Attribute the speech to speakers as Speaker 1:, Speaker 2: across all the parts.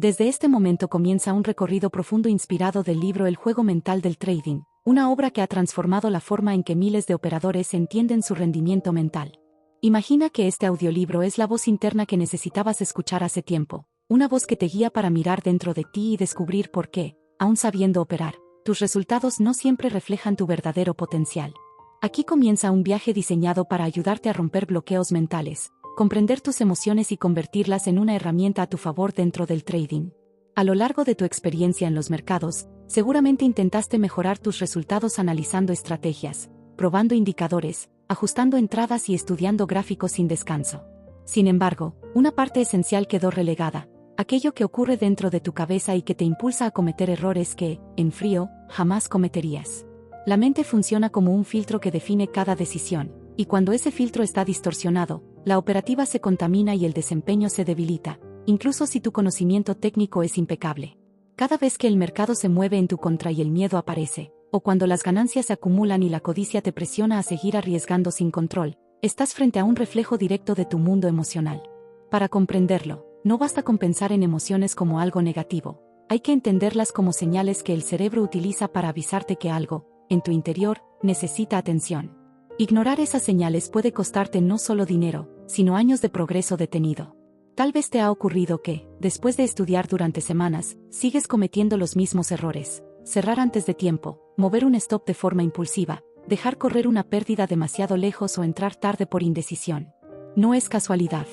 Speaker 1: Desde este momento comienza un recorrido profundo inspirado del libro El juego mental del trading, una obra que ha transformado la forma en que miles de operadores entienden su rendimiento mental. Imagina que este audiolibro es la voz interna que necesitabas escuchar hace tiempo, una voz que te guía para mirar dentro de ti y descubrir por qué, aun sabiendo operar, tus resultados no siempre reflejan tu verdadero potencial. Aquí comienza un viaje diseñado para ayudarte a romper bloqueos mentales, comprender tus emociones y convertirlas en una herramienta a tu favor dentro del trading. A lo largo de tu experiencia en los mercados, seguramente intentaste mejorar tus resultados analizando estrategias, probando indicadores, ajustando entradas y estudiando gráficos sin descanso. Sin embargo, una parte esencial quedó relegada, aquello que ocurre dentro de tu cabeza y que te impulsa a cometer errores que, en frío, jamás cometerías. La mente funciona como un filtro que define cada decisión, y cuando ese filtro está distorsionado, la operativa se contamina y el desempeño se debilita, incluso si tu conocimiento técnico es impecable. Cada vez que el mercado se mueve en tu contra y el miedo aparece, o cuando las ganancias se acumulan y la codicia te presiona a seguir arriesgando sin control, estás frente a un reflejo directo de tu mundo emocional. Para comprenderlo, no basta con pensar en emociones como algo negativo, hay que entenderlas como señales que el cerebro utiliza para avisarte que algo, en tu interior, necesita atención. Ignorar esas señales puede costarte no solo dinero, sino años de progreso detenido. Tal vez te ha ocurrido que, después de estudiar durante semanas, sigues cometiendo los mismos errores: cerrar antes de tiempo, mover un stop de forma impulsiva, dejar correr una pérdida demasiado lejos o entrar tarde por indecisión. No es casualidad.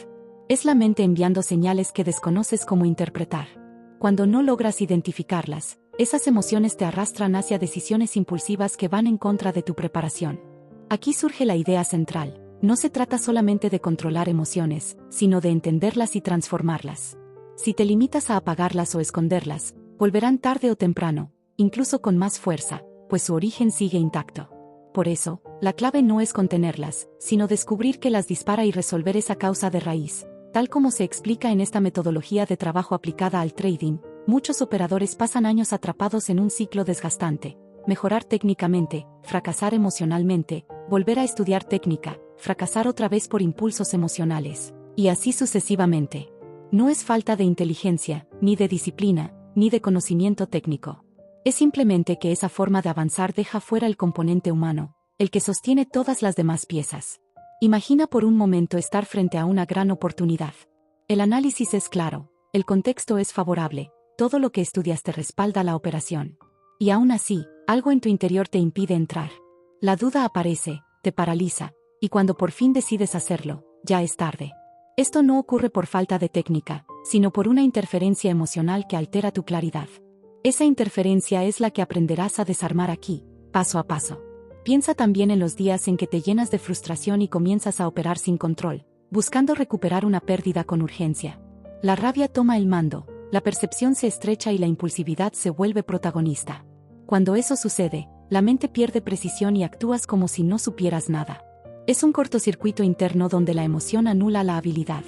Speaker 1: Es la mente enviando señales que desconoces cómo interpretar. Cuando no logras identificarlas, esas emociones te arrastran hacia decisiones impulsivas que van en contra de tu preparación. Aquí surge la idea central: no se trata solamente de controlar emociones, sino de entenderlas y transformarlas. Si te limitas a apagarlas o esconderlas, volverán tarde o temprano, incluso con más fuerza, pues su origen sigue intacto. Por eso, la clave no es contenerlas, sino descubrir qué las dispara y resolver esa causa de raíz. Tal como se explica en esta metodología de trabajo aplicada al trading, muchos operadores pasan años atrapados en un ciclo desgastante: mejorar técnicamente, fracasar emocionalmente, volver a estudiar técnica, fracasar otra vez por impulsos emocionales, y así sucesivamente. No es falta de inteligencia, ni de disciplina, ni de conocimiento técnico. Es simplemente que esa forma de avanzar deja fuera el componente humano, el que sostiene todas las demás piezas. Imagina por un momento estar frente a una gran oportunidad. El análisis es claro, el contexto es favorable, todo lo que estudiaste respalda la operación. Y aún así, algo en tu interior te impide entrar. La duda aparece, te paraliza, y cuando por fin decides hacerlo, ya es tarde. Esto no ocurre por falta de técnica, sino por una interferencia emocional que altera tu claridad. Esa interferencia es la que aprenderás a desarmar aquí, paso a paso. Piensa también en los días en que te llenas de frustración y comienzas a operar sin control, buscando recuperar una pérdida con urgencia. La rabia toma el mando, la percepción se estrecha y la impulsividad se vuelve protagonista. Cuando eso sucede, la mente pierde precisión y actúas como si no supieras nada. Es un cortocircuito interno donde la emoción anula la habilidad.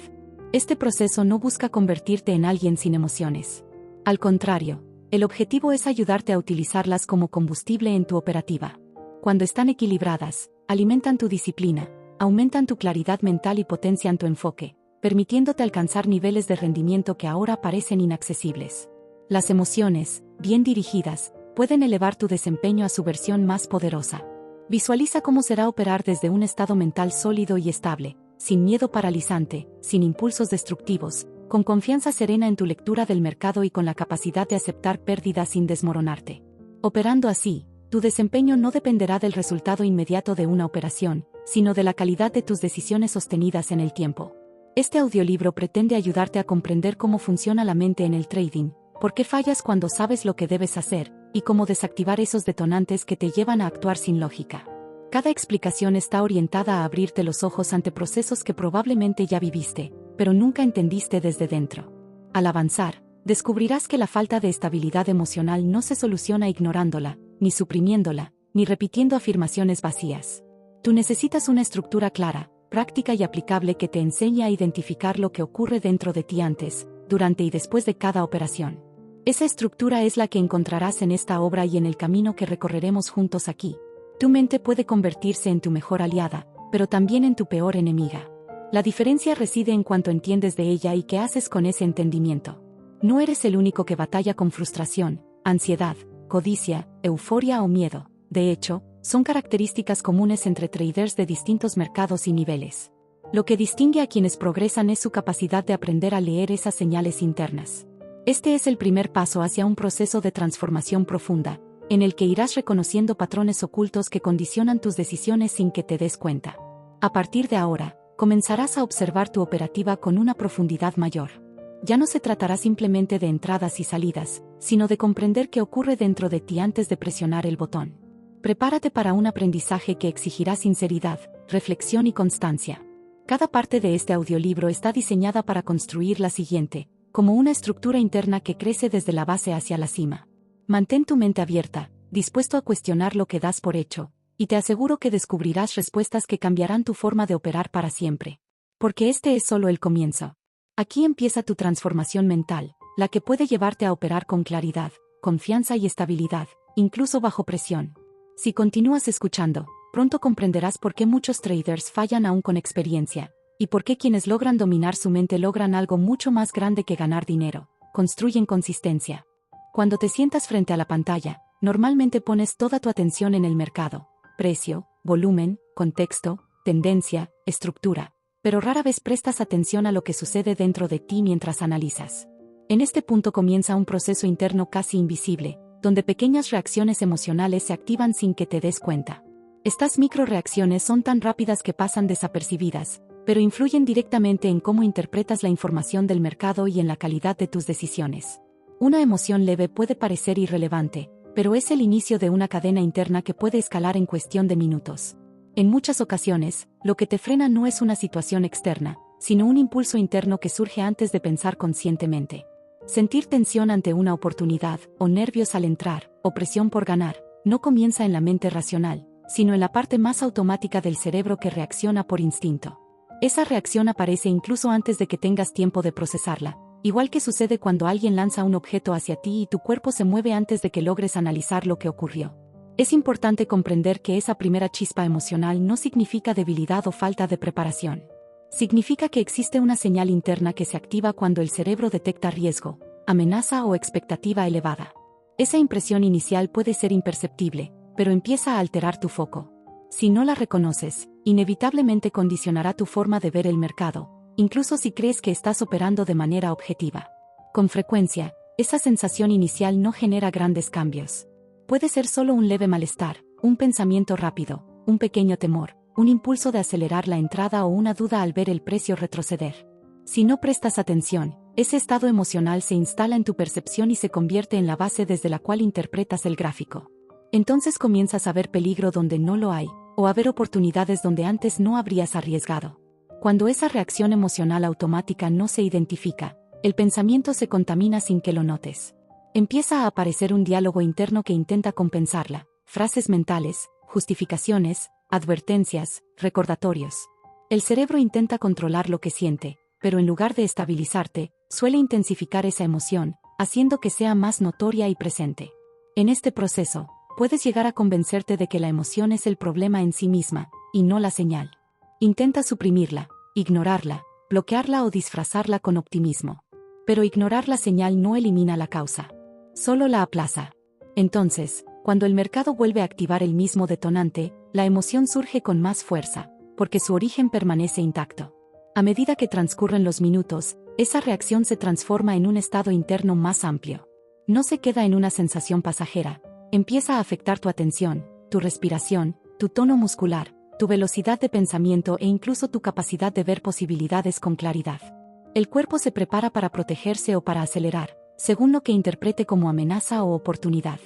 Speaker 1: Este proceso no busca convertirte en alguien sin emociones. Al contrario, el objetivo es ayudarte a utilizarlas como combustible en tu operativa. Cuando están equilibradas, alimentan tu disciplina, aumentan tu claridad mental y potencian tu enfoque, permitiéndote alcanzar niveles de rendimiento que ahora parecen inaccesibles. Las emociones, bien dirigidas, pueden elevar tu desempeño a su versión más poderosa. Visualiza cómo será operar desde un estado mental sólido y estable, sin miedo paralizante, sin impulsos destructivos, con confianza serena en tu lectura del mercado y con la capacidad de aceptar pérdidas sin desmoronarte. Operando así, tu desempeño no dependerá del resultado inmediato de una operación, sino de la calidad de tus decisiones sostenidas en el tiempo. Este audiolibro pretende ayudarte a comprender cómo funciona la mente en el trading, por qué fallas cuando sabes lo que debes hacer, y cómo desactivar esos detonantes que te llevan a actuar sin lógica. Cada explicación está orientada a abrirte los ojos ante procesos que probablemente ya viviste, pero nunca entendiste desde dentro. Al avanzar, descubrirás que la falta de estabilidad emocional no se soluciona ignorándola, ni suprimiéndola, ni repitiendo afirmaciones vacías. Tú necesitas una estructura clara, práctica y aplicable que te enseñe a identificar lo que ocurre dentro de ti antes, durante y después de cada operación. Esa estructura es la que encontrarás en esta obra y en el camino que recorreremos juntos aquí. Tu mente puede convertirse en tu mejor aliada, pero también en tu peor enemiga. La diferencia reside en cuánto entiendes de ella y qué haces con ese entendimiento. No eres el único que batalla con frustración, ansiedad, codicia, euforia o miedo. De hecho, son características comunes entre traders de distintos mercados y niveles. Lo que distingue a quienes progresan es su capacidad de aprender a leer esas señales internas. Este es el primer paso hacia un proceso de transformación profunda, en el que irás reconociendo patrones ocultos que condicionan tus decisiones sin que te des cuenta. A partir de ahora, comenzarás a observar tu operativa con una profundidad mayor. Ya no se tratará simplemente de entradas y salidas, sino de comprender qué ocurre dentro de ti antes de presionar el botón. Prepárate para un aprendizaje que exigirá sinceridad, reflexión y constancia. Cada parte de este audiolibro está diseñada para construir la siguiente, como una estructura interna que crece desde la base hacia la cima. Mantén tu mente abierta, dispuesto a cuestionar lo que das por hecho, y te aseguro que descubrirás respuestas que cambiarán tu forma de operar para siempre. Porque este es solo el comienzo. Aquí empieza tu transformación mental, la que puede llevarte a operar con claridad, confianza y estabilidad, incluso bajo presión. Si continúas escuchando, pronto comprenderás por qué muchos traders fallan aún con experiencia, y por qué quienes logran dominar su mente logran algo mucho más grande que ganar dinero: construyen consistencia. Cuando te sientas frente a la pantalla, normalmente pones toda tu atención en el mercado: precio, volumen, contexto, tendencia, estructura. Pero rara vez prestas atención a lo que sucede dentro de ti mientras analizas. En este punto comienza un proceso interno casi invisible, donde pequeñas reacciones emocionales se activan sin que te des cuenta. Estas microreacciones son tan rápidas que pasan desapercibidas, pero influyen directamente en cómo interpretas la información del mercado y en la calidad de tus decisiones. Una emoción leve puede parecer irrelevante, pero es el inicio de una cadena interna que puede escalar en cuestión de minutos. En muchas ocasiones, lo que te frena no es una situación externa, sino un impulso interno que surge antes de pensar conscientemente. Sentir tensión ante una oportunidad, o nervios al entrar, o presión por ganar, no comienza en la mente racional, sino en la parte más automática del cerebro que reacciona por instinto. Esa reacción aparece incluso antes de que tengas tiempo de procesarla, igual que sucede cuando alguien lanza un objeto hacia ti y tu cuerpo se mueve antes de que logres analizar lo que ocurrió. Es importante comprender que esa primera chispa emocional no significa debilidad o falta de preparación. Significa que existe una señal interna que se activa cuando el cerebro detecta riesgo, amenaza o expectativa elevada. Esa impresión inicial puede ser imperceptible, pero empieza a alterar tu foco. Si no la reconoces, inevitablemente condicionará tu forma de ver el mercado, incluso si crees que estás operando de manera objetiva. Con frecuencia, esa sensación inicial no genera grandes cambios. Puede ser solo un leve malestar, un pensamiento rápido, un pequeño temor, un impulso de acelerar la entrada o una duda al ver el precio retroceder. Si no prestas atención, ese estado emocional se instala en tu percepción y se convierte en la base desde la cual interpretas el gráfico. Entonces comienzas a ver peligro donde no lo hay, o a ver oportunidades donde antes no habrías arriesgado. Cuando esa reacción emocional automática no se identifica, el pensamiento se contamina sin que lo notes. Empieza a aparecer un diálogo interno que intenta compensarla: frases mentales, justificaciones, advertencias, recordatorios. El cerebro intenta controlar lo que siente, pero en lugar de estabilizarte, suele intensificar esa emoción, haciendo que sea más notoria y presente. En este proceso, puedes llegar a convencerte de que la emoción es el problema en sí misma, y no la señal. Intenta suprimirla, ignorarla, bloquearla o disfrazarla con optimismo. Pero ignorar la señal no elimina la causa. Solo la aplaza. Entonces, cuando el mercado vuelve a activar el mismo detonante, la emoción surge con más fuerza, porque su origen permanece intacto. A medida que transcurren los minutos, esa reacción se transforma en un estado interno más amplio. No se queda en una sensación pasajera, empieza a afectar tu atención, tu respiración, tu tono muscular, tu velocidad de pensamiento e incluso tu capacidad de ver posibilidades con claridad. El cuerpo se prepara para protegerse o para acelerar, según lo que interprete como amenaza o oportunidad.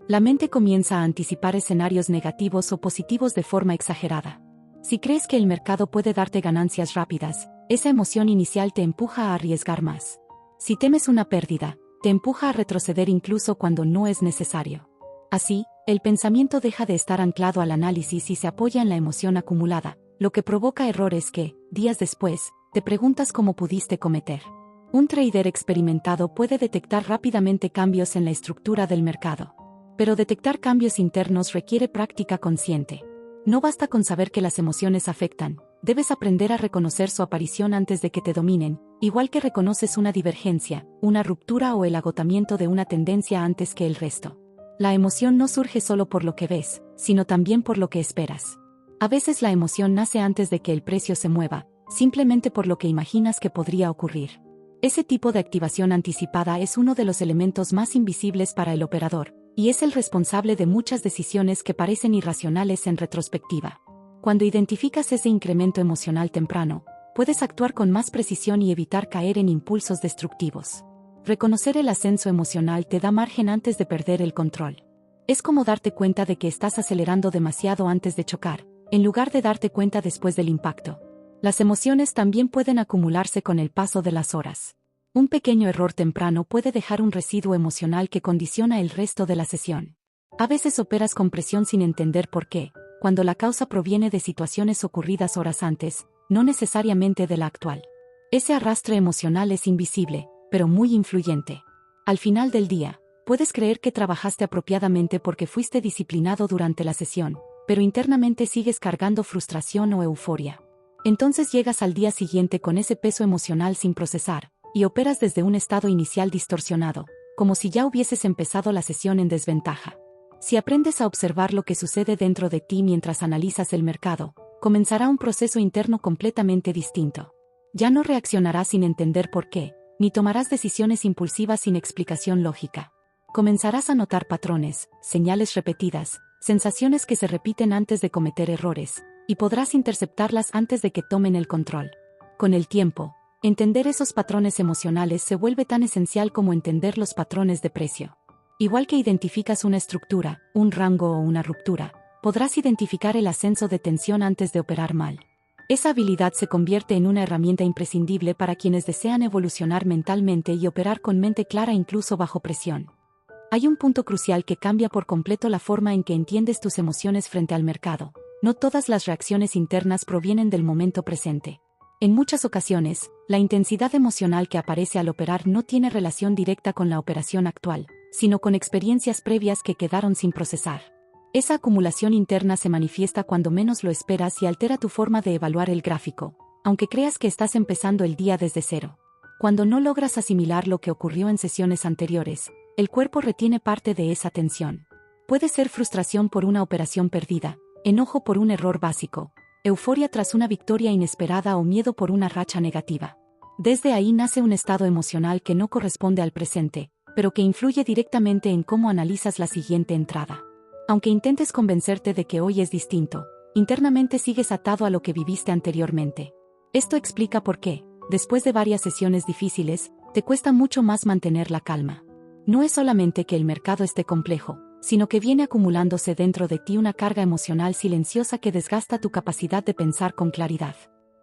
Speaker 1: La mente comienza a anticipar escenarios negativos o positivos de forma exagerada. Si crees que el mercado puede darte ganancias rápidas, esa emoción inicial te empuja a arriesgar más. Si temes una pérdida, te empuja a retroceder incluso cuando no es necesario. Así, el pensamiento deja de estar anclado al análisis y se apoya en la emoción acumulada, lo que provoca errores que, días después, te preguntas cómo pudiste cometer. Un trader experimentado puede detectar rápidamente cambios en la estructura del mercado. Pero detectar cambios internos requiere práctica consciente. No basta con saber que las emociones afectan, Debes aprender a reconocer su aparición antes de que te dominen, igual que reconoces una divergencia, una ruptura o el agotamiento de una tendencia antes que el resto. La emoción no surge solo por lo que ves, sino también por lo que esperas. A veces la emoción nace antes de que el precio se mueva, simplemente por lo que imaginas que podría ocurrir. Ese tipo de activación anticipada es uno de los elementos más invisibles para el operador, y es el responsable de muchas decisiones que parecen irracionales en retrospectiva. Cuando identificas ese incremento emocional temprano, puedes actuar con más precisión y evitar caer en impulsos destructivos. Reconocer el ascenso emocional te da margen antes de perder el control. Es como darte cuenta de que estás acelerando demasiado antes de chocar, en lugar de darte cuenta después del impacto. Las emociones también pueden acumularse con el paso de las horas. Un pequeño error temprano puede dejar un residuo emocional que condiciona el resto de la sesión. A veces operas con presión sin entender por qué, cuando la causa proviene de situaciones ocurridas horas antes, no necesariamente de la actual. Ese arrastre emocional es invisible, pero muy influyente. Al final del día, puedes creer que trabajaste apropiadamente porque fuiste disciplinado durante la sesión, pero internamente sigues cargando frustración o euforia. Entonces llegas al día siguiente con ese peso emocional sin procesar, y operas desde un estado inicial distorsionado, como si ya hubieses empezado la sesión en desventaja. Si aprendes a observar lo que sucede dentro de ti mientras analizas el mercado, comenzará un proceso interno completamente distinto. Ya no reaccionarás sin entender por qué, ni tomarás decisiones impulsivas sin explicación lógica. Comenzarás a notar patrones, señales repetidas, sensaciones que se repiten antes de cometer errores, y podrás interceptarlas antes de que tomen el control. Con el tiempo, entender esos patrones emocionales se vuelve tan esencial como entender los patrones de precio. Igual que identificas una estructura, un rango o una ruptura, podrás identificar el ascenso de tensión antes de operar mal. Esa habilidad se convierte en una herramienta imprescindible para quienes desean evolucionar mentalmente y operar con mente clara incluso bajo presión. Hay un punto crucial que cambia por completo la forma en que entiendes tus emociones frente al mercado. No todas las reacciones internas provienen del momento presente. En muchas ocasiones, la intensidad emocional que aparece al operar no tiene relación directa con la operación actual, sino con experiencias previas que quedaron sin procesar. Esa acumulación interna se manifiesta cuando menos lo esperas y altera tu forma de evaluar el gráfico, aunque creas que estás empezando el día desde cero. Cuando no logras asimilar lo que ocurrió en sesiones anteriores, el cuerpo retiene parte de esa tensión. Puede ser frustración por una operación perdida, enojo por un error básico, euforia tras una victoria inesperada o miedo por una racha negativa. Desde ahí nace un estado emocional que no corresponde al presente, pero que influye directamente en cómo analizas la siguiente entrada. Aunque intentes convencerte de que hoy es distinto, internamente sigues atado a lo que viviste anteriormente. Esto explica por qué, después de varias sesiones difíciles, te cuesta mucho más mantener la calma. No es solamente que el mercado esté complejo, sino que viene acumulándose dentro de ti una carga emocional silenciosa que desgasta tu capacidad de pensar con claridad.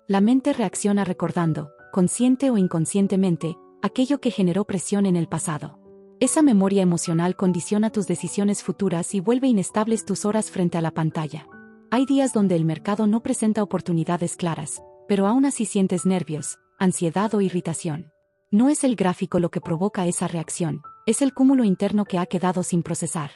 Speaker 1: La mente reacciona recordando, consciente o inconscientemente, aquello que generó presión en el pasado. Esa memoria emocional condiciona tus decisiones futuras y vuelve inestables tus horas frente a la pantalla. Hay días donde el mercado no presenta oportunidades claras, pero aún así sientes nervios, ansiedad o irritación. No es el gráfico lo que provoca esa reacción, es el cúmulo interno que ha quedado sin procesar.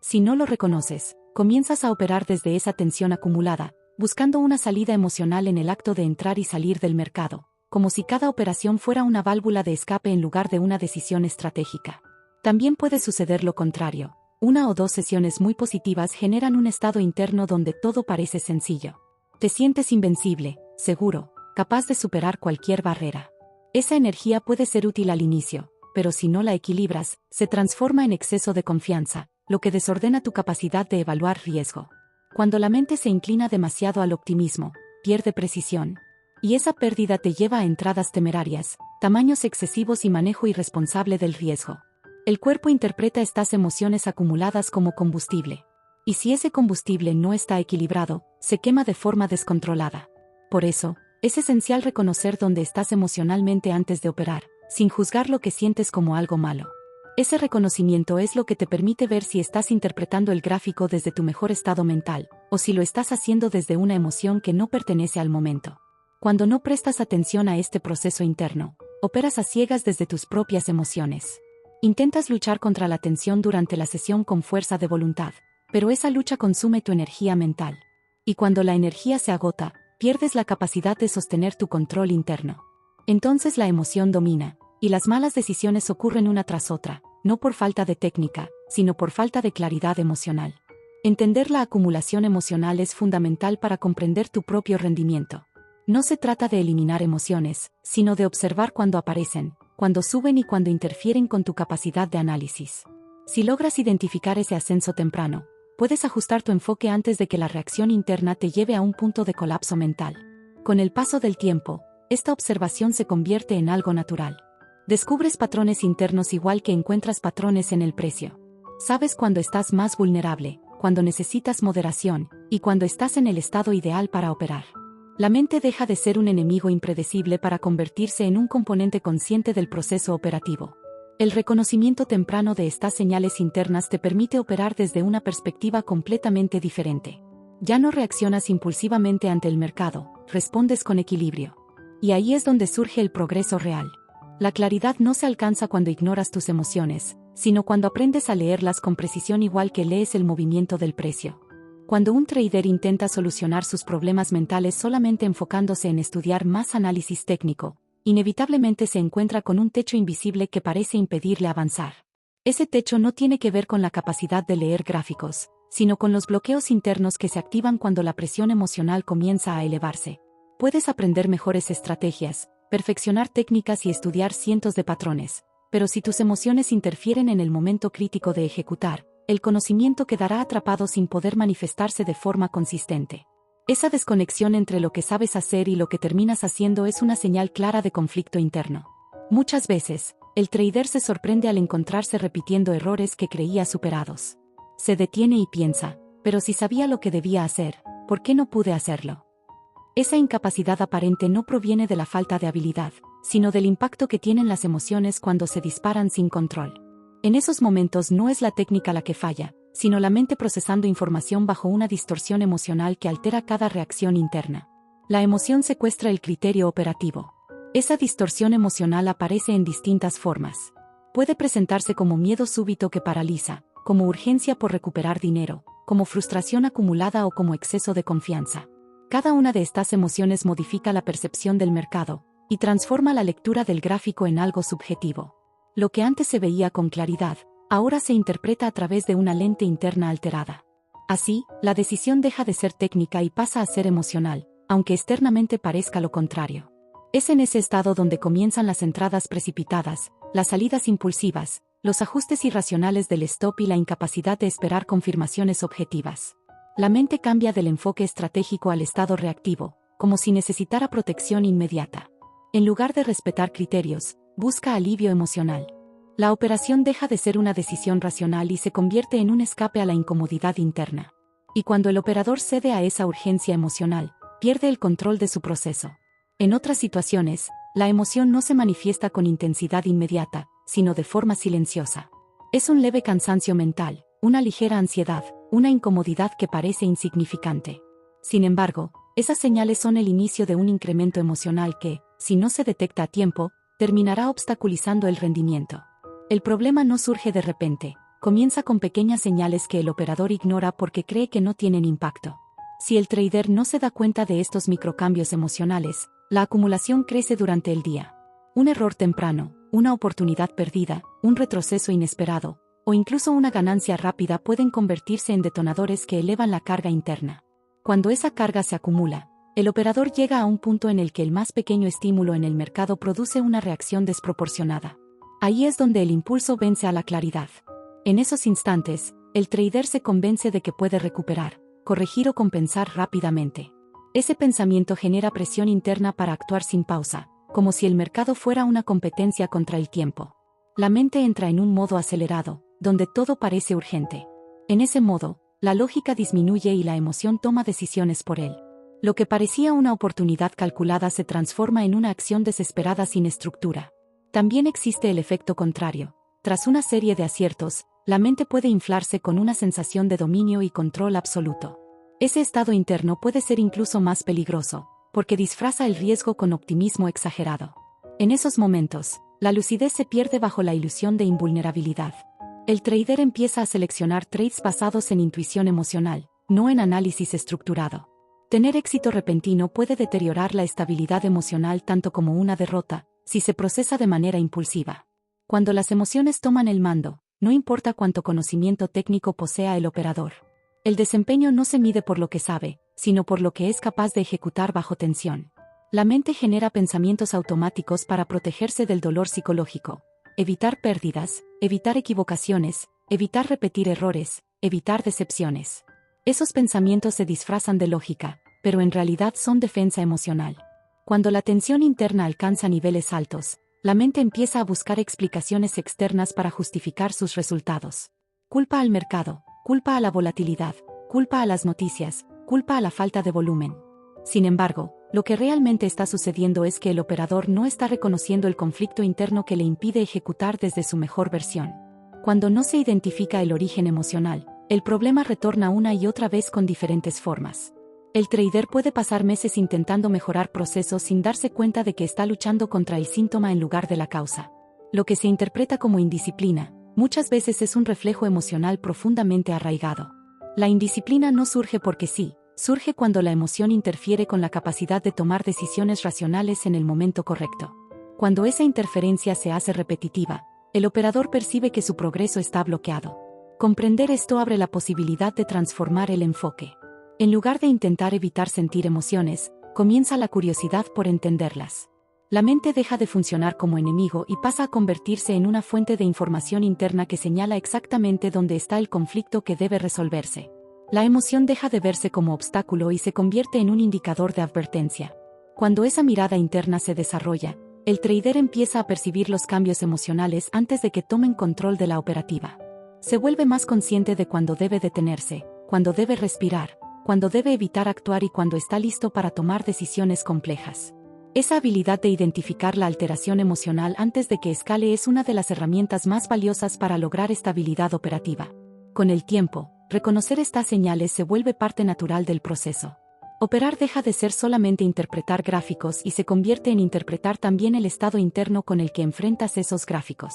Speaker 1: Si no lo reconoces, comienzas a operar desde esa tensión acumulada, buscando una salida emocional en el acto de entrar y salir del mercado, como si cada operación fuera una válvula de escape en lugar de una decisión estratégica. También puede suceder lo contrario. Una o dos sesiones muy positivas generan un estado interno donde todo parece sencillo. Te sientes invencible, seguro, capaz de superar cualquier barrera. Esa energía puede ser útil al inicio, pero si no la equilibras, se transforma en exceso de confianza, lo que desordena tu capacidad de evaluar riesgo. Cuando la mente se inclina demasiado al optimismo, pierde precisión. Y esa pérdida te lleva a entradas temerarias, tamaños excesivos y manejo irresponsable del riesgo. El cuerpo interpreta estas emociones acumuladas como combustible. Y si ese combustible no está equilibrado, se quema de forma descontrolada. Por eso, es esencial reconocer dónde estás emocionalmente antes de operar, sin juzgar lo que sientes como algo malo. Ese reconocimiento es lo que te permite ver si estás interpretando el gráfico desde tu mejor estado mental, o si lo estás haciendo desde una emoción que no pertenece al momento. Cuando no prestas atención a este proceso interno, operas a ciegas desde tus propias emociones. Intentas luchar contra la tensión durante la sesión con fuerza de voluntad, pero esa lucha consume tu energía mental. Y cuando la energía se agota, pierdes la capacidad de sostener tu control interno. Entonces la emoción domina, y las malas decisiones ocurren una tras otra, no por falta de técnica, sino por falta de claridad emocional. Entender la acumulación emocional es fundamental para comprender tu propio rendimiento. No se trata de eliminar emociones, sino de observar cuando aparecen, cuando suben y cuando interfieren con tu capacidad de análisis. Si logras identificar ese ascenso temprano, puedes ajustar tu enfoque antes de que la reacción interna te lleve a un punto de colapso mental. Con el paso del tiempo, esta observación se convierte en algo natural. Descubres patrones internos igual que encuentras patrones en el precio. Sabes cuando estás más vulnerable, cuando necesitas moderación, y cuando estás en el estado ideal para operar. La mente deja de ser un enemigo impredecible para convertirse en un componente consciente del proceso operativo. El reconocimiento temprano de estas señales internas te permite operar desde una perspectiva completamente diferente. Ya no reaccionas impulsivamente ante el mercado, respondes con equilibrio. Y ahí es donde surge el progreso real. La claridad no se alcanza cuando ignoras tus emociones, sino cuando aprendes a leerlas con precisión igual que lees el movimiento del precio. Cuando un trader intenta solucionar sus problemas mentales solamente enfocándose en estudiar más análisis técnico, inevitablemente se encuentra con un techo invisible que parece impedirle avanzar. Ese techo no tiene que ver con la capacidad de leer gráficos, sino con los bloqueos internos que se activan cuando la presión emocional comienza a elevarse. Puedes aprender mejores estrategias, perfeccionar técnicas y estudiar cientos de patrones, pero si tus emociones interfieren en el momento crítico de ejecutar, el conocimiento quedará atrapado sin poder manifestarse de forma consistente. Esa desconexión entre lo que sabes hacer y lo que terminas haciendo es una señal clara de conflicto interno. Muchas veces, el trader se sorprende al encontrarse repitiendo errores que creía superados. Se detiene y piensa, pero si sabía lo que debía hacer, ¿por qué no pude hacerlo? Esa incapacidad aparente no proviene de la falta de habilidad, sino del impacto que tienen las emociones cuando se disparan sin control. En esos momentos no es la técnica la que falla, sino la mente procesando información bajo una distorsión emocional que altera cada reacción interna. La emoción secuestra el criterio operativo. Esa distorsión emocional aparece en distintas formas. Puede presentarse como miedo súbito que paraliza, como urgencia por recuperar dinero, como frustración acumulada o como exceso de confianza. Cada una de estas emociones modifica la percepción del mercado y transforma la lectura del gráfico en algo subjetivo. Lo que antes se veía con claridad, ahora se interpreta a través de una lente interna alterada. Así, la decisión deja de ser técnica y pasa a ser emocional, aunque externamente parezca lo contrario. Es en ese estado donde comienzan las entradas precipitadas, las salidas impulsivas, los ajustes irracionales del stop y la incapacidad de esperar confirmaciones objetivas. La mente cambia del enfoque estratégico al estado reactivo, como si necesitara protección inmediata. En lugar de respetar criterios, busca alivio emocional. La operación deja de ser una decisión racional y se convierte en un escape a la incomodidad interna. Y cuando el operador cede a esa urgencia emocional, pierde el control de su proceso. En otras situaciones, la emoción no se manifiesta con intensidad inmediata, sino de forma silenciosa. Es un leve cansancio mental, una ligera ansiedad, una incomodidad que parece insignificante. Sin embargo, esas señales son el inicio de un incremento emocional que, si no se detecta a tiempo, terminará obstaculizando el rendimiento. El problema no surge de repente, comienza con pequeñas señales que el operador ignora porque cree que no tienen impacto. Si el trader no se da cuenta de estos microcambios emocionales, la acumulación crece durante el día. Un error temprano, una oportunidad perdida, un retroceso inesperado, o incluso una ganancia rápida pueden convertirse en detonadores que elevan la carga interna. Cuando esa carga se acumula, el operador llega a un punto en el que el más pequeño estímulo en el mercado produce una reacción desproporcionada. Ahí es donde el impulso vence a la claridad. En esos instantes, el trader se convence de que puede recuperar, corregir o compensar rápidamente. Ese pensamiento genera presión interna para actuar sin pausa, como si el mercado fuera una competencia contra el tiempo. La mente entra en un modo acelerado, donde todo parece urgente. En ese modo, la lógica disminuye y la emoción toma decisiones por él. Lo que parecía una oportunidad calculada se transforma en una acción desesperada sin estructura. También existe el efecto contrario. Tras una serie de aciertos, la mente puede inflarse con una sensación de dominio y control absoluto. Ese estado interno puede ser incluso más peligroso, porque disfraza el riesgo con optimismo exagerado. En esos momentos, la lucidez se pierde bajo la ilusión de invulnerabilidad. El trader empieza a seleccionar trades basados en intuición emocional, no en análisis estructurado. Tener éxito repentino puede deteriorar la estabilidad emocional tanto como una derrota, si se procesa de manera impulsiva. Cuando las emociones toman el mando, no importa cuánto conocimiento técnico posea el operador. El desempeño no se mide por lo que sabe, sino por lo que es capaz de ejecutar bajo tensión. La mente genera pensamientos automáticos para protegerse del dolor psicológico, evitar pérdidas, evitar equivocaciones, evitar repetir errores, evitar decepciones. Esos pensamientos se disfrazan de lógica, pero en realidad son defensa emocional. Cuando la tensión interna alcanza niveles altos, la mente empieza a buscar explicaciones externas para justificar sus resultados. Culpa al mercado, culpa a la volatilidad, culpa a las noticias, culpa a la falta de volumen. Sin embargo, lo que realmente está sucediendo es que el operador no está reconociendo el conflicto interno que le impide ejecutar desde su mejor versión. Cuando no se identifica el origen emocional, el problema retorna una y otra vez con diferentes formas. El trader puede pasar meses intentando mejorar procesos sin darse cuenta de que está luchando contra el síntoma en lugar de la causa. Lo que se interpreta como indisciplina, muchas veces es un reflejo emocional profundamente arraigado. La indisciplina no surge porque sí, surge cuando la emoción interfiere con la capacidad de tomar decisiones racionales en el momento correcto. Cuando esa interferencia se hace repetitiva, el operador percibe que su progreso está bloqueado. Comprender esto abre la posibilidad de transformar el enfoque. En lugar de intentar evitar sentir emociones, comienza la curiosidad por entenderlas. La mente deja de funcionar como enemigo y pasa a convertirse en una fuente de información interna que señala exactamente dónde está el conflicto que debe resolverse. La emoción deja de verse como obstáculo y se convierte en un indicador de advertencia. Cuando esa mirada interna se desarrolla, el trader empieza a percibir los cambios emocionales antes de que tomen control de la operativa. Se vuelve más consciente de cuándo debe detenerse, cuándo debe respirar, cuándo debe evitar actuar y cuándo está listo para tomar decisiones complejas. Esa habilidad de identificar la alteración emocional antes de que escale es una de las herramientas más valiosas para lograr estabilidad operativa. Con el tiempo, reconocer estas señales se vuelve parte natural del proceso. Operar deja de ser solamente interpretar gráficos y se convierte en interpretar también el estado interno con el que enfrentas esos gráficos.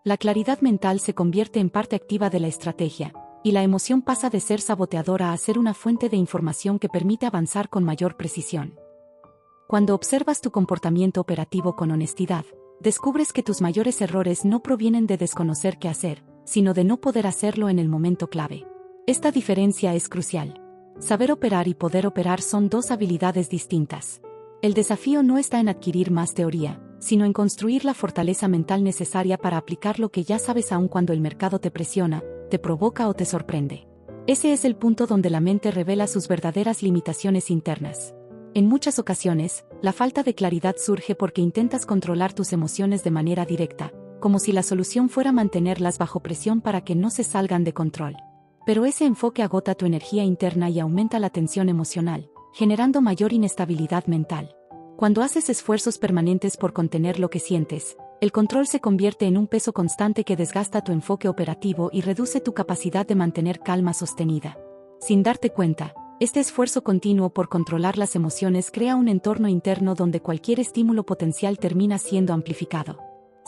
Speaker 1: La claridad mental se convierte en parte activa de la estrategia, y la emoción pasa de ser saboteadora a ser una fuente de información que permite avanzar con mayor precisión. Cuando observas tu comportamiento operativo con honestidad, descubres que tus mayores errores no provienen de desconocer qué hacer, sino de no poder hacerlo en el momento clave. Esta diferencia es crucial. Saber operar y poder operar son dos habilidades distintas. El desafío no está en adquirir más teoría, sino en construir la fortaleza mental necesaria para aplicar lo que ya sabes aun cuando el mercado te presiona, te provoca o te sorprende. Ese es el punto donde la mente revela sus verdaderas limitaciones internas. En muchas ocasiones, la falta de claridad surge porque intentas controlar tus emociones de manera directa, como si la solución fuera mantenerlas bajo presión para que no se salgan de control. Pero ese enfoque agota tu energía interna y aumenta la tensión emocional, generando mayor inestabilidad mental. Cuando haces esfuerzos permanentes por contener lo que sientes, el control se convierte en un peso constante que desgasta tu enfoque operativo y reduce tu capacidad de mantener calma sostenida. Sin darte cuenta, este esfuerzo continuo por controlar las emociones crea un entorno interno donde cualquier estímulo potencial termina siendo amplificado.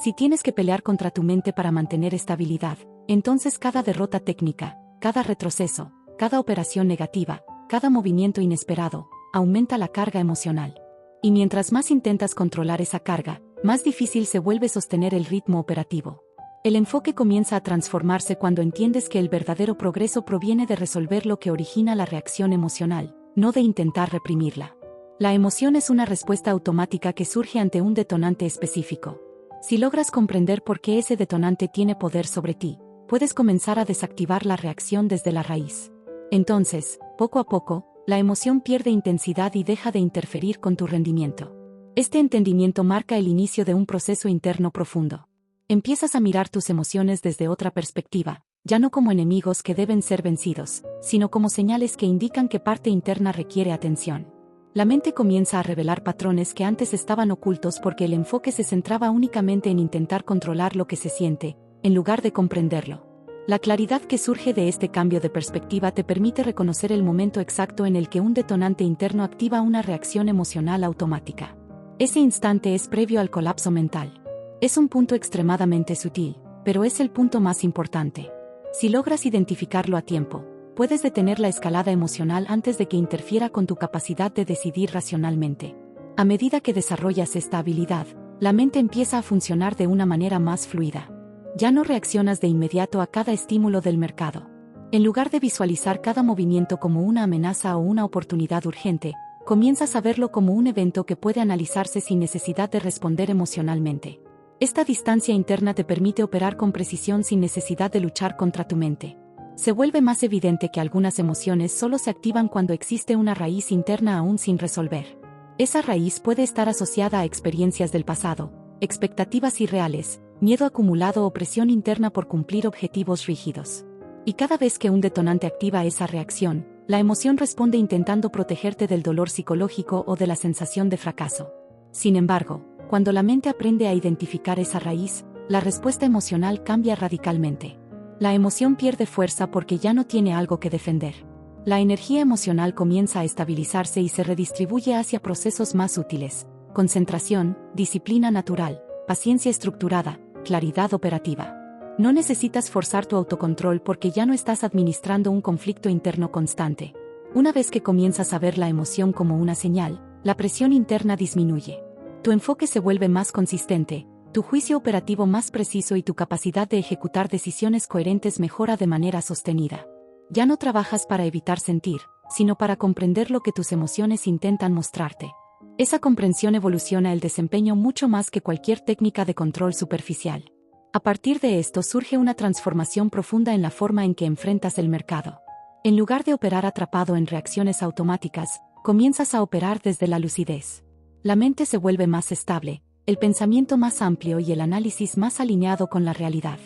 Speaker 1: Si tienes que pelear contra tu mente para mantener estabilidad, entonces cada derrota técnica, cada retroceso, cada operación negativa, cada movimiento inesperado, aumenta la carga emocional. Y mientras más intentas controlar esa carga, más difícil se vuelve sostener el ritmo operativo. El enfoque comienza a transformarse cuando entiendes que el verdadero progreso proviene de resolver lo que origina la reacción emocional, no de intentar reprimirla. La emoción es una respuesta automática que surge ante un detonante específico. Si logras comprender por qué ese detonante tiene poder sobre ti, puedes comenzar a desactivar la reacción desde la raíz. Entonces, poco a poco, la emoción pierde intensidad y deja de interferir con tu rendimiento. Este entendimiento marca el inicio de un proceso interno profundo. Empiezas a mirar tus emociones desde otra perspectiva, ya no como enemigos que deben ser vencidos, sino como señales que indican que parte interna requiere atención. La mente comienza a revelar patrones que antes estaban ocultos porque el enfoque se centraba únicamente en intentar controlar lo que se siente, en lugar de comprenderlo. La claridad que surge de este cambio de perspectiva te permite reconocer el momento exacto en el que un detonante interno activa una reacción emocional automática. Ese instante es previo al colapso mental. Es un punto extremadamente sutil, pero es el punto más importante. Si logras identificarlo a tiempo, puedes detener la escalada emocional antes de que interfiera con tu capacidad de decidir racionalmente. A medida que desarrollas esta habilidad, la mente empieza a funcionar de una manera más fluida. Ya no reaccionas de inmediato a cada estímulo del mercado. En lugar de visualizar cada movimiento como una amenaza o una oportunidad urgente, comienzas a verlo como un evento que puede analizarse sin necesidad de responder emocionalmente. Esta distancia interna te permite operar con precisión sin necesidad de luchar contra tu mente. Se vuelve más evidente que algunas emociones solo se activan cuando existe una raíz interna aún sin resolver. Esa raíz puede estar asociada a experiencias del pasado, expectativas irreales, miedo acumulado o presión interna por cumplir objetivos rígidos. Y cada vez que un detonante activa esa reacción, la emoción responde intentando protegerte del dolor psicológico o de la sensación de fracaso. Sin embargo, cuando la mente aprende a identificar esa raíz, la respuesta emocional cambia radicalmente. La emoción pierde fuerza porque ya no tiene algo que defender. La energía emocional comienza a estabilizarse y se redistribuye hacia procesos más útiles: concentración, disciplina natural, paciencia estructurada, claridad operativa. No necesitas forzar tu autocontrol porque ya no estás administrando un conflicto interno constante. Una vez que comienzas a ver la emoción como una señal, la presión interna disminuye. Tu enfoque se vuelve más consistente, tu juicio operativo más preciso y tu capacidad de ejecutar decisiones coherentes mejora de manera sostenida. Ya no trabajas para evitar sentir, sino para comprender lo que tus emociones intentan mostrarte. Esa comprensión evoluciona el desempeño mucho más que cualquier técnica de control superficial. A partir de esto surge una transformación profunda en la forma en que enfrentas el mercado. En lugar de operar atrapado en reacciones automáticas, comienzas a operar desde la lucidez. La mente se vuelve más estable, el pensamiento más amplio y el análisis más alineado con la realidad.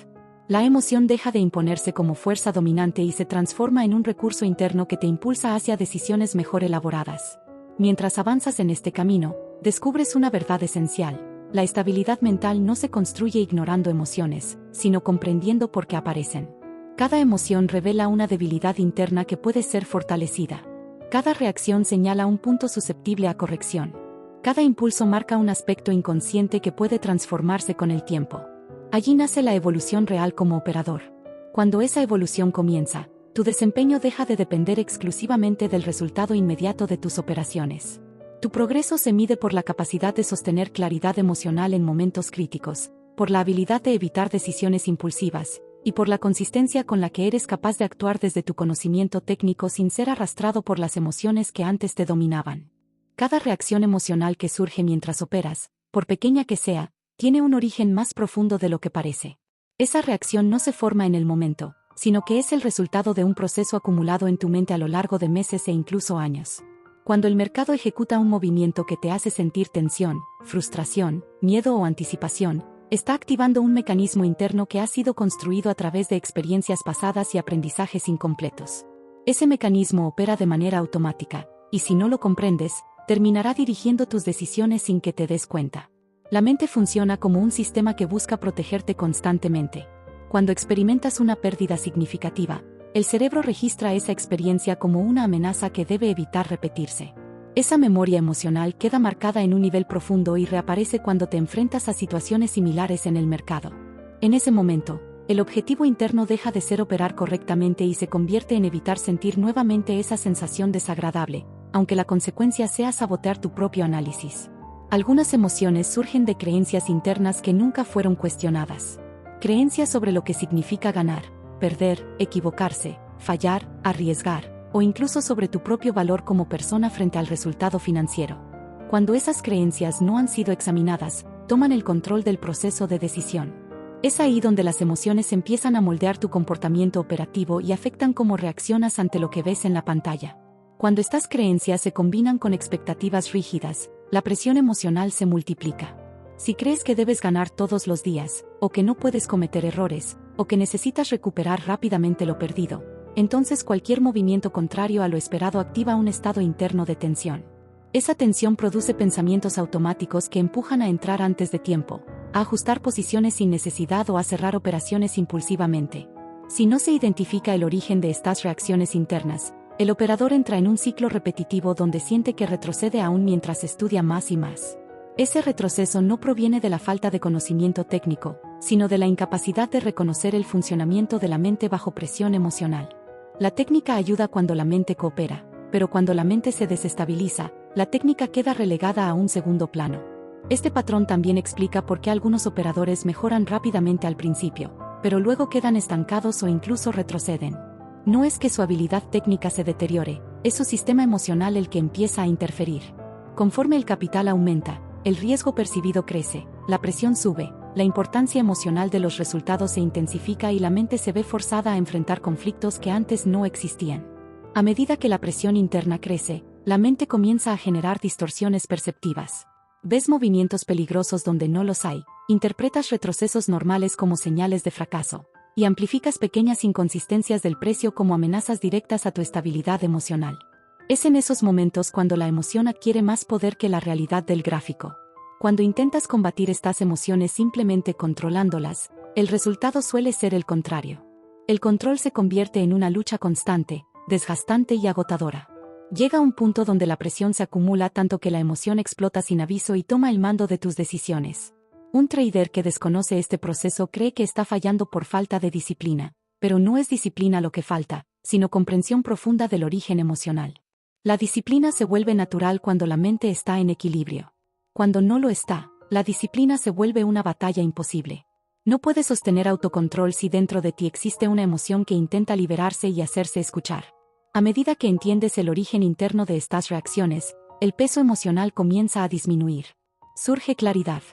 Speaker 1: La emoción deja de imponerse como fuerza dominante y se transforma en un recurso interno que te impulsa hacia decisiones mejor elaboradas. Mientras avanzas en este camino, descubres una verdad esencial: la estabilidad mental no se construye ignorando emociones, sino comprendiendo por qué aparecen. Cada emoción revela una debilidad interna que puede ser fortalecida. Cada reacción señala un punto susceptible a corrección. Cada impulso marca un aspecto inconsciente que puede transformarse con el tiempo. Allí nace la evolución real como operador. Cuando esa evolución comienza, tu desempeño deja de depender exclusivamente del resultado inmediato de tus operaciones. Tu progreso se mide por la capacidad de sostener claridad emocional en momentos críticos, por la habilidad de evitar decisiones impulsivas, y por la consistencia con la que eres capaz de actuar desde tu conocimiento técnico sin ser arrastrado por las emociones que antes te dominaban. Cada reacción emocional que surge mientras operas, por pequeña que sea, tiene un origen más profundo de lo que parece. Esa reacción no se forma en el momento, sino que es el resultado de un proceso acumulado en tu mente a lo largo de meses e incluso años. Cuando el mercado ejecuta un movimiento que te hace sentir tensión, frustración, miedo o anticipación, está activando un mecanismo interno que ha sido construido a través de experiencias pasadas y aprendizajes incompletos. Ese mecanismo opera de manera automática, y si no lo comprendes, terminará dirigiendo tus decisiones sin que te des cuenta. La mente funciona como un sistema que busca protegerte constantemente. Cuando experimentas una pérdida significativa, el cerebro registra esa experiencia como una amenaza que debe evitar repetirse. Esa memoria emocional queda marcada en un nivel profundo y reaparece cuando te enfrentas a situaciones similares en el mercado. En ese momento, el objetivo interno deja de ser operar correctamente y se convierte en evitar sentir nuevamente esa sensación desagradable, aunque la consecuencia sea sabotear tu propio análisis. Algunas emociones surgen de creencias internas que nunca fueron cuestionadas. Creencias sobre lo que significa ganar, perder, equivocarse, fallar, arriesgar, o incluso sobre tu propio valor como persona frente al resultado financiero. Cuando esas creencias no han sido examinadas, toman el control del proceso de decisión. Es ahí donde las emociones empiezan a moldear tu comportamiento operativo y afectan cómo reaccionas ante lo que ves en la pantalla. Cuando estas creencias se combinan con expectativas rígidas, la presión emocional se multiplica. Si crees que debes ganar todos los días, o que no puedes cometer errores, o que necesitas recuperar rápidamente lo perdido, entonces cualquier movimiento contrario a lo esperado activa un estado interno de tensión. Esa tensión produce pensamientos automáticos que empujan a entrar antes de tiempo, a ajustar posiciones sin necesidad o a cerrar operaciones impulsivamente. Si no se identifica el origen de estas reacciones internas, el operador entra en un ciclo repetitivo donde siente que retrocede aún mientras estudia más y más. Ese retroceso no proviene de la falta de conocimiento técnico, sino de la incapacidad de reconocer el funcionamiento de la mente bajo presión emocional. La técnica ayuda cuando la mente coopera, pero cuando la mente se desestabiliza, la técnica queda relegada a un segundo plano. Este patrón también explica por qué algunos operadores mejoran rápidamente al principio, pero luego quedan estancados o incluso retroceden. No es que su habilidad técnica se deteriore, es su sistema emocional el que empieza a interferir. Conforme el capital aumenta, el riesgo percibido crece, la presión sube, la importancia emocional de los resultados se intensifica y la mente se ve forzada a enfrentar conflictos que antes no existían. A medida que la presión interna crece, la mente comienza a generar distorsiones perceptivas. Ves movimientos peligrosos donde no los hay, interpretas retrocesos normales como señales de fracaso, y amplificas pequeñas inconsistencias del precio como amenazas directas a tu estabilidad emocional. Es en esos momentos cuando la emoción adquiere más poder que la realidad del gráfico. Cuando intentas combatir estas emociones simplemente controlándolas, el resultado suele ser el contrario. El control se convierte en una lucha constante, desgastante y agotadora. Llega un punto donde la presión se acumula tanto que la emoción explota sin aviso y toma el mando de tus decisiones. Un trader que desconoce este proceso cree que está fallando por falta de disciplina, pero no es disciplina lo que falta, sino comprensión profunda del origen emocional. La disciplina se vuelve natural cuando la mente está en equilibrio. Cuando no lo está, la disciplina se vuelve una batalla imposible. No puedes sostener autocontrol si dentro de ti existe una emoción que intenta liberarse y hacerse escuchar. A medida que entiendes el origen interno de estas reacciones, el peso emocional comienza a disminuir. Surge claridad.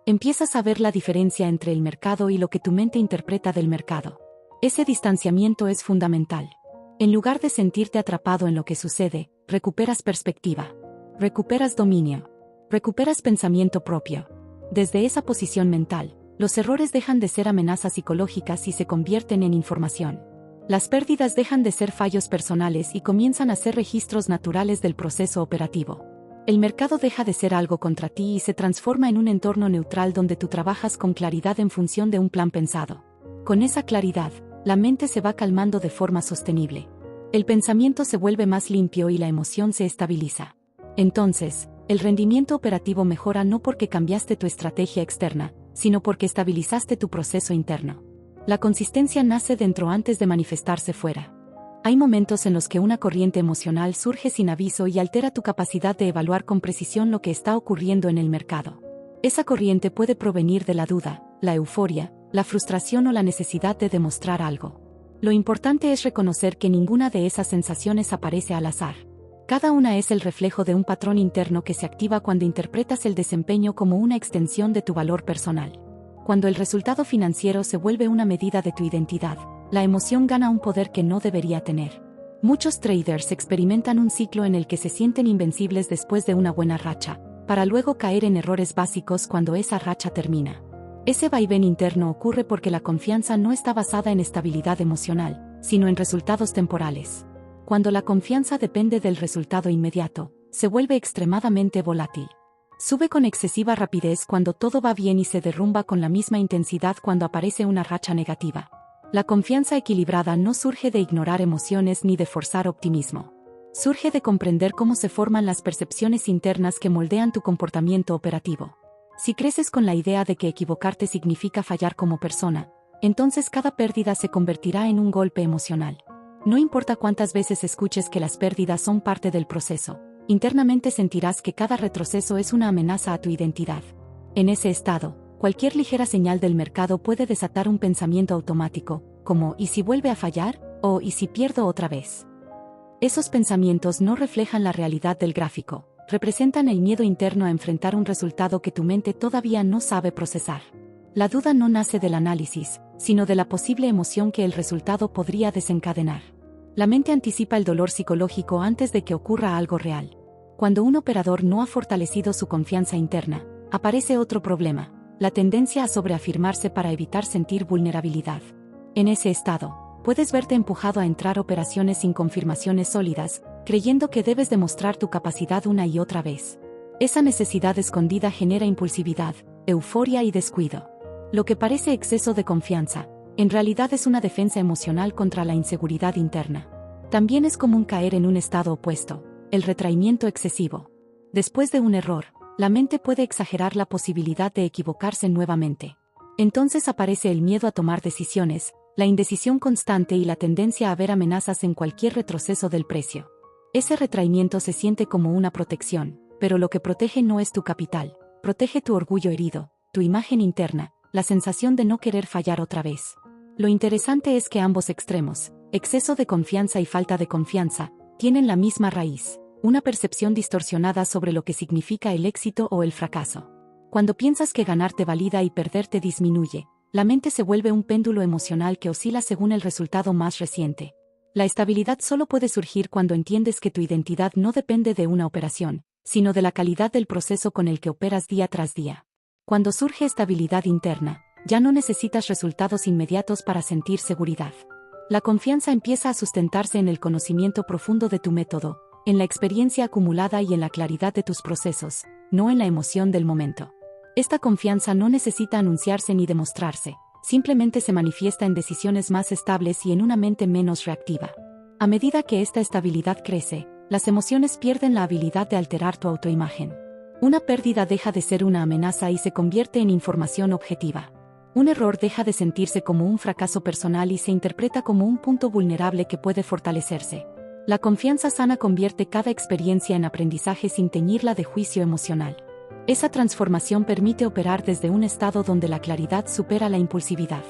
Speaker 1: Empiezas a ver la diferencia entre el mercado y lo que tu mente interpreta del mercado. Ese distanciamiento es fundamental. En lugar de sentirte atrapado en lo que sucede, recuperas perspectiva. Recuperas dominio. Recuperas pensamiento propio. Desde esa posición mental, los errores dejan de ser amenazas psicológicas y se convierten en información. Las pérdidas dejan de ser fallos personales y comienzan a ser registros naturales del proceso operativo. El mercado deja de ser algo contra ti y se transforma en un entorno neutral donde tú trabajas con claridad en función de un plan pensado. Con esa claridad, la mente se va calmando de forma sostenible. El pensamiento se vuelve más limpio y la emoción se estabiliza. Entonces, el rendimiento operativo mejora no porque cambiaste tu estrategia externa, sino porque estabilizaste tu proceso interno. La consistencia nace dentro antes de manifestarse fuera. Hay momentos en los que una corriente emocional surge sin aviso y altera tu capacidad de evaluar con precisión lo que está ocurriendo en el mercado. Esa corriente puede provenir de la duda, la euforia, la frustración o la necesidad de demostrar algo. Lo importante es reconocer que ninguna de esas sensaciones aparece al azar. Cada una es el reflejo de un patrón interno que se activa cuando interpretas el desempeño como una extensión de tu valor personal. Cuando el resultado financiero se vuelve una medida de tu identidad, la emoción gana un poder que no debería tener. Muchos traders experimentan un ciclo en el que se sienten invencibles después de una buena racha, para luego caer en errores básicos cuando esa racha termina. Ese vaivén interno ocurre porque la confianza no está basada en estabilidad emocional, sino en resultados temporales. Cuando la confianza depende del resultado inmediato, se vuelve extremadamente volátil. Sube con excesiva rapidez cuando todo va bien y se derrumba con la misma intensidad cuando aparece una racha negativa. La confianza equilibrada no surge de ignorar emociones ni de forzar optimismo. Surge de comprender cómo se forman las percepciones internas que moldean tu comportamiento operativo. Si creces con la idea de que equivocarte significa fallar como persona, entonces cada pérdida se convertirá en un golpe emocional. No importa cuántas veces escuches que las pérdidas son parte del proceso, internamente sentirás que cada retroceso es una amenaza a tu identidad. En ese estado, cualquier ligera señal del mercado puede desatar un pensamiento automático, como ¿y si vuelve a fallar? O ¿y si pierdo otra vez? Esos pensamientos no reflejan la realidad del gráfico, representan el miedo interno a enfrentar un resultado que tu mente todavía no sabe procesar. La duda no nace del análisis, sino de la posible emoción que el resultado podría desencadenar. La mente anticipa el dolor psicológico antes de que ocurra algo real. Cuando un operador no ha fortalecido su confianza interna, aparece otro problema: la tendencia a sobreafirmarse para evitar sentir vulnerabilidad. En ese estado, puedes verte empujado a entrar operaciones sin confirmaciones sólidas, creyendo que debes demostrar tu capacidad una y otra vez. Esa necesidad escondida genera impulsividad, euforia y descuido. Lo que parece exceso de confianza, en realidad es una defensa emocional contra la inseguridad interna. También es común caer en un estado opuesto, el retraimiento excesivo. Después de un error, la mente puede exagerar la posibilidad de equivocarse nuevamente. Entonces aparece el miedo a tomar decisiones, la indecisión constante y la tendencia a ver amenazas en cualquier retroceso del precio. Ese retraimiento se siente como una protección, pero lo que protege no es tu capital, protege tu orgullo herido, tu imagen interna, la sensación de no querer fallar otra vez. Lo interesante es que ambos extremos, exceso de confianza y falta de confianza, tienen la misma raíz, una percepción distorsionada sobre lo que significa el éxito o el fracaso. Cuando piensas que ganar te valida y perder te disminuye, la mente se vuelve un péndulo emocional que oscila según el resultado más reciente. La estabilidad solo puede surgir cuando entiendes que tu identidad no depende de una operación, sino de la calidad del proceso con el que operas día tras día. Cuando surge estabilidad interna, ya no necesitas resultados inmediatos para sentir seguridad. La confianza empieza a sustentarse en el conocimiento profundo de tu método, en la experiencia acumulada y en la claridad de tus procesos, no en la emoción del momento. Esta confianza no necesita anunciarse ni demostrarse, simplemente se manifiesta en decisiones más estables y en una mente menos reactiva. A medida que esta estabilidad crece, las emociones pierden la habilidad de alterar tu autoimagen. Una pérdida deja de ser una amenaza y se convierte en información objetiva. Un error deja de sentirse como un fracaso personal y se interpreta como un punto vulnerable que puede fortalecerse. La confianza sana convierte cada experiencia en aprendizaje sin teñirla de juicio emocional. Esa transformación permite operar desde un estado donde la claridad supera la impulsividad,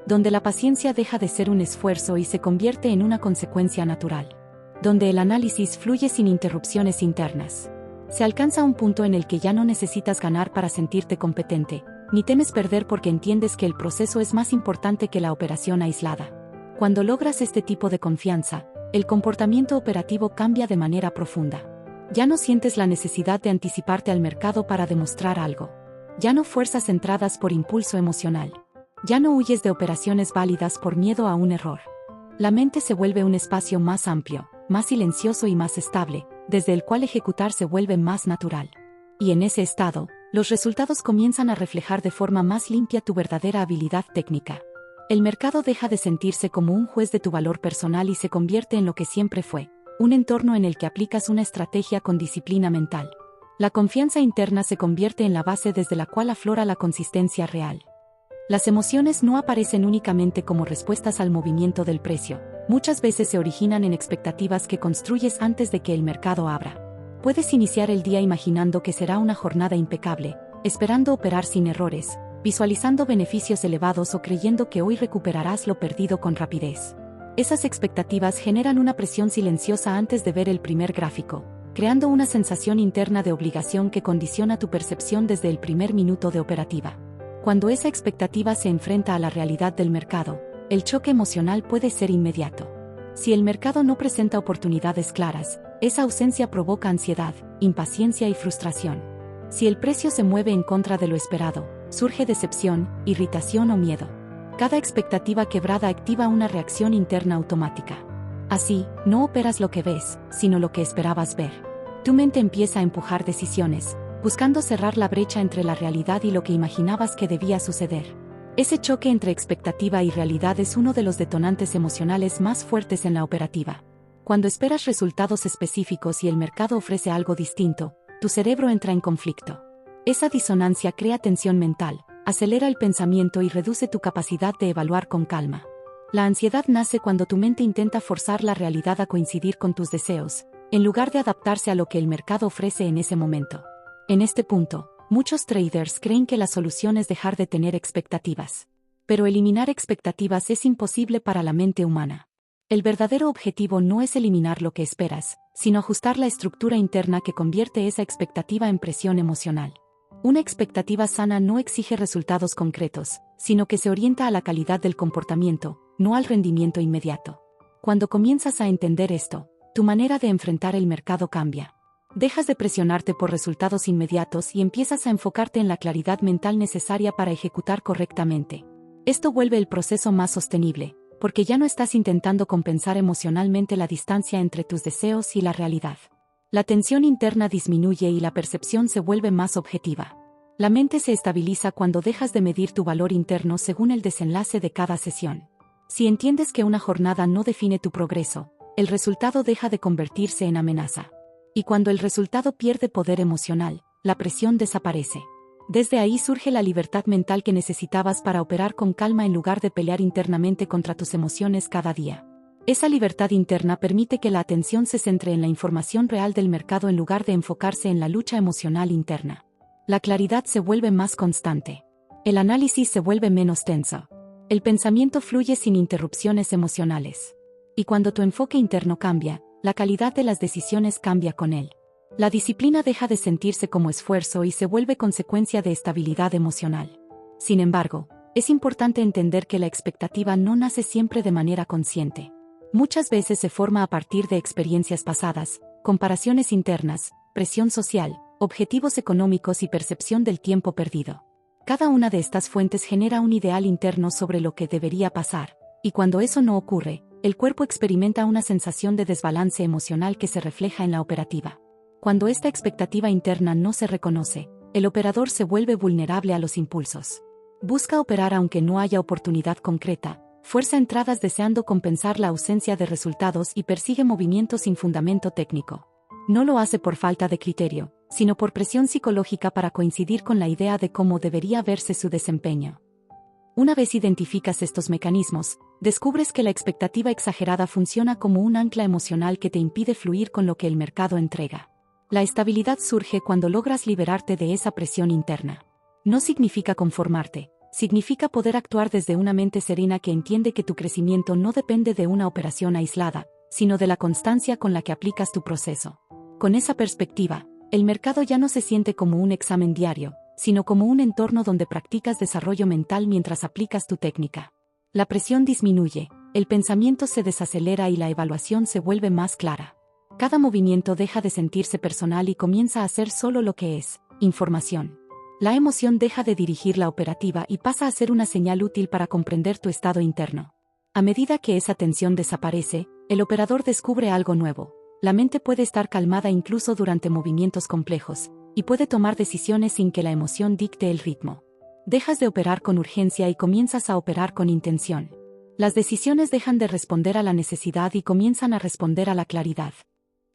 Speaker 1: donde la paciencia deja de ser un esfuerzo y se convierte en una consecuencia natural, donde el análisis fluye sin interrupciones internas. Se alcanza un punto en el que ya no necesitas ganar para sentirte competente, ni temes perder porque entiendes que el proceso es más importante que la operación aislada. Cuando logras este tipo de confianza, el comportamiento operativo cambia de manera profunda. Ya no sientes la necesidad de anticiparte al mercado para demostrar algo. Ya no fuerzas entradas por impulso emocional. Ya no huyes de operaciones válidas por miedo a un error. La mente se vuelve un espacio más amplio, más silencioso y más estable, desde el cual ejecutar se vuelve más natural. Y en ese estado, los resultados comienzan a reflejar de forma más limpia tu verdadera habilidad técnica. El mercado deja de sentirse como un juez de tu valor personal y se convierte en lo que siempre fue, un entorno en el que aplicas una estrategia con disciplina mental. La confianza interna se convierte en la base desde la cual aflora la consistencia real. Las emociones no aparecen únicamente como respuestas al movimiento del precio, muchas veces se originan en expectativas que construyes antes de que el mercado abra. Puedes iniciar el día imaginando que será una jornada impecable, esperando operar sin errores, visualizando beneficios elevados o creyendo que hoy recuperarás lo perdido con rapidez. Esas expectativas generan una presión silenciosa antes de ver el primer gráfico, creando una sensación interna de obligación que condiciona tu percepción desde el primer minuto de operativa. Cuando esa expectativa se enfrenta a la realidad del mercado, el choque emocional puede ser inmediato. Si el mercado no presenta oportunidades claras, esa ausencia provoca ansiedad, impaciencia y frustración. Si el precio se mueve en contra de lo esperado, surge decepción, irritación o miedo. Cada expectativa quebrada activa una reacción interna automática. Así, no operas lo que ves, sino lo que esperabas ver. Tu mente empieza a empujar decisiones, buscando cerrar la brecha entre la realidad y lo que imaginabas que debía suceder. Ese choque entre expectativa y realidad es uno de los detonantes emocionales más fuertes en la operativa. Cuando esperas resultados específicos y el mercado ofrece algo distinto, tu cerebro entra en conflicto. Esa disonancia crea tensión mental, acelera el pensamiento y reduce tu capacidad de evaluar con calma. La ansiedad nace cuando tu mente intenta forzar la realidad a coincidir con tus deseos, en lugar de adaptarse a lo que el mercado ofrece en ese momento. En este punto, muchos traders creen que la solución es dejar de tener expectativas. Pero eliminar expectativas es imposible para la mente humana. El verdadero objetivo no es eliminar lo que esperas, sino ajustar la estructura interna que convierte esa expectativa en presión emocional. Una expectativa sana no exige resultados concretos, sino que se orienta a la calidad del comportamiento, no al rendimiento inmediato. Cuando comienzas a entender esto, tu manera de enfrentar el mercado cambia. Dejas de presionarte por resultados inmediatos y empiezas a enfocarte en la claridad mental necesaria para ejecutar correctamente. Esto vuelve el proceso más sostenible, porque ya no estás intentando compensar emocionalmente la distancia entre tus deseos y la realidad. La tensión interna disminuye y la percepción se vuelve más objetiva. La mente se estabiliza cuando dejas de medir tu valor interno según el desenlace de cada sesión. Si entiendes que una jornada no define tu progreso, el resultado deja de convertirse en amenaza. Y cuando el resultado pierde poder emocional, la presión desaparece. Desde ahí surge la libertad mental que necesitabas para operar con calma en lugar de pelear internamente contra tus emociones cada día. Esa libertad interna permite que la atención se centre en la información real del mercado en lugar de enfocarse en la lucha emocional interna. La claridad se vuelve más constante. El análisis se vuelve menos tenso. El pensamiento fluye sin interrupciones emocionales. Y cuando tu enfoque interno cambia, la calidad de las decisiones cambia con él. La disciplina deja de sentirse como esfuerzo y se vuelve consecuencia de estabilidad emocional. Sin embargo, es importante entender que la expectativa no nace siempre de manera consciente. Muchas veces se forma a partir de experiencias pasadas, comparaciones internas, presión social, objetivos económicos y percepción del tiempo perdido. Cada una de estas fuentes genera un ideal interno sobre lo que debería pasar, y cuando eso no ocurre, el cuerpo experimenta una sensación de desbalance emocional que se refleja en la operativa. Cuando esta expectativa interna no se reconoce, el operador se vuelve vulnerable a los impulsos. Busca operar aunque no haya oportunidad concreta, fuerza entradas deseando compensar la ausencia de resultados y persigue movimientos sin fundamento técnico. No lo hace por falta de criterio, sino por presión psicológica para coincidir con la idea de cómo debería verse su desempeño. Una vez identificas estos mecanismos, descubres que la expectativa exagerada funciona como un ancla emocional que te impide fluir con lo que el mercado entrega. La estabilidad surge cuando logras liberarte de esa presión interna. No significa conformarte, significa poder actuar desde una mente serena que entiende que tu crecimiento no depende de una operación aislada, sino de la constancia con la que aplicas tu proceso. Con esa perspectiva, el mercado ya no se siente como un examen diario, sino como un entorno donde practicas desarrollo mental mientras aplicas tu técnica. La presión disminuye, el pensamiento se desacelera y la evaluación se vuelve más clara. Cada movimiento deja de sentirse personal y comienza a ser solo lo que es, información. La emoción deja de dirigir la operativa y pasa a ser una señal útil para comprender tu estado interno. A medida que esa tensión desaparece, el operador descubre algo nuevo. La mente puede estar calmada incluso durante movimientos complejos, y puede tomar decisiones sin que la emoción dicte el ritmo. Dejas de operar con urgencia y comienzas a operar con intención. Las decisiones dejan de responder a la necesidad y comienzan a responder a la claridad.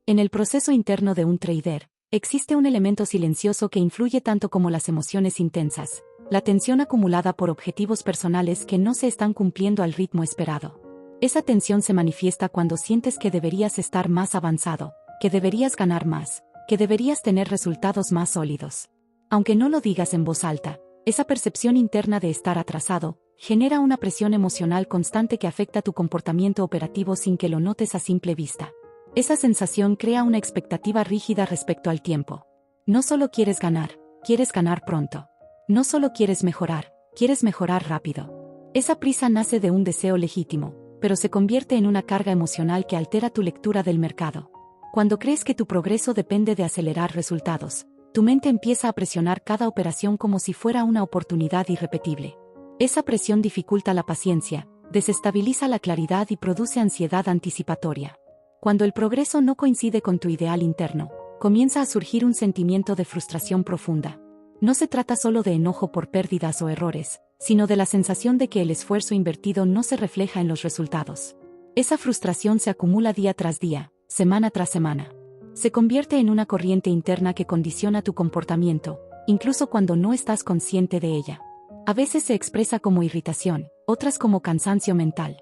Speaker 1: En el proceso interno de un trader, existe un elemento silencioso que influye tanto como las emociones intensas, la tensión acumulada por objetivos personales que no se están cumpliendo al ritmo esperado. Esa tensión se manifiesta cuando sientes que deberías estar más avanzado, que deberías ganar más, que deberías tener resultados más sólidos. Aunque no lo digas en voz alta, esa percepción interna de estar atrasado genera una presión emocional constante que afecta tu comportamiento operativo sin que lo notes a simple vista. Esa sensación crea una expectativa rígida respecto al tiempo. No solo quieres ganar pronto. No solo quieres mejorar rápido. Esa prisa nace de un deseo legítimo, pero se convierte en una carga emocional que altera tu lectura del mercado. Cuando crees que tu progreso depende de acelerar resultados, tu mente empieza a presionar cada operación como si fuera una oportunidad irrepetible. Esa presión dificulta la paciencia, desestabiliza la claridad y produce ansiedad anticipatoria. Cuando el progreso no coincide con tu ideal interno, comienza a surgir un sentimiento de frustración profunda. No se trata solo de enojo por pérdidas o errores, sino de la sensación de que el esfuerzo invertido no se refleja en los resultados. Esa frustración se acumula día tras día, semana tras semana. Se convierte en una corriente interna que condiciona tu comportamiento, incluso cuando no estás consciente de ella. A veces se expresa como irritación, otras como cansancio mental.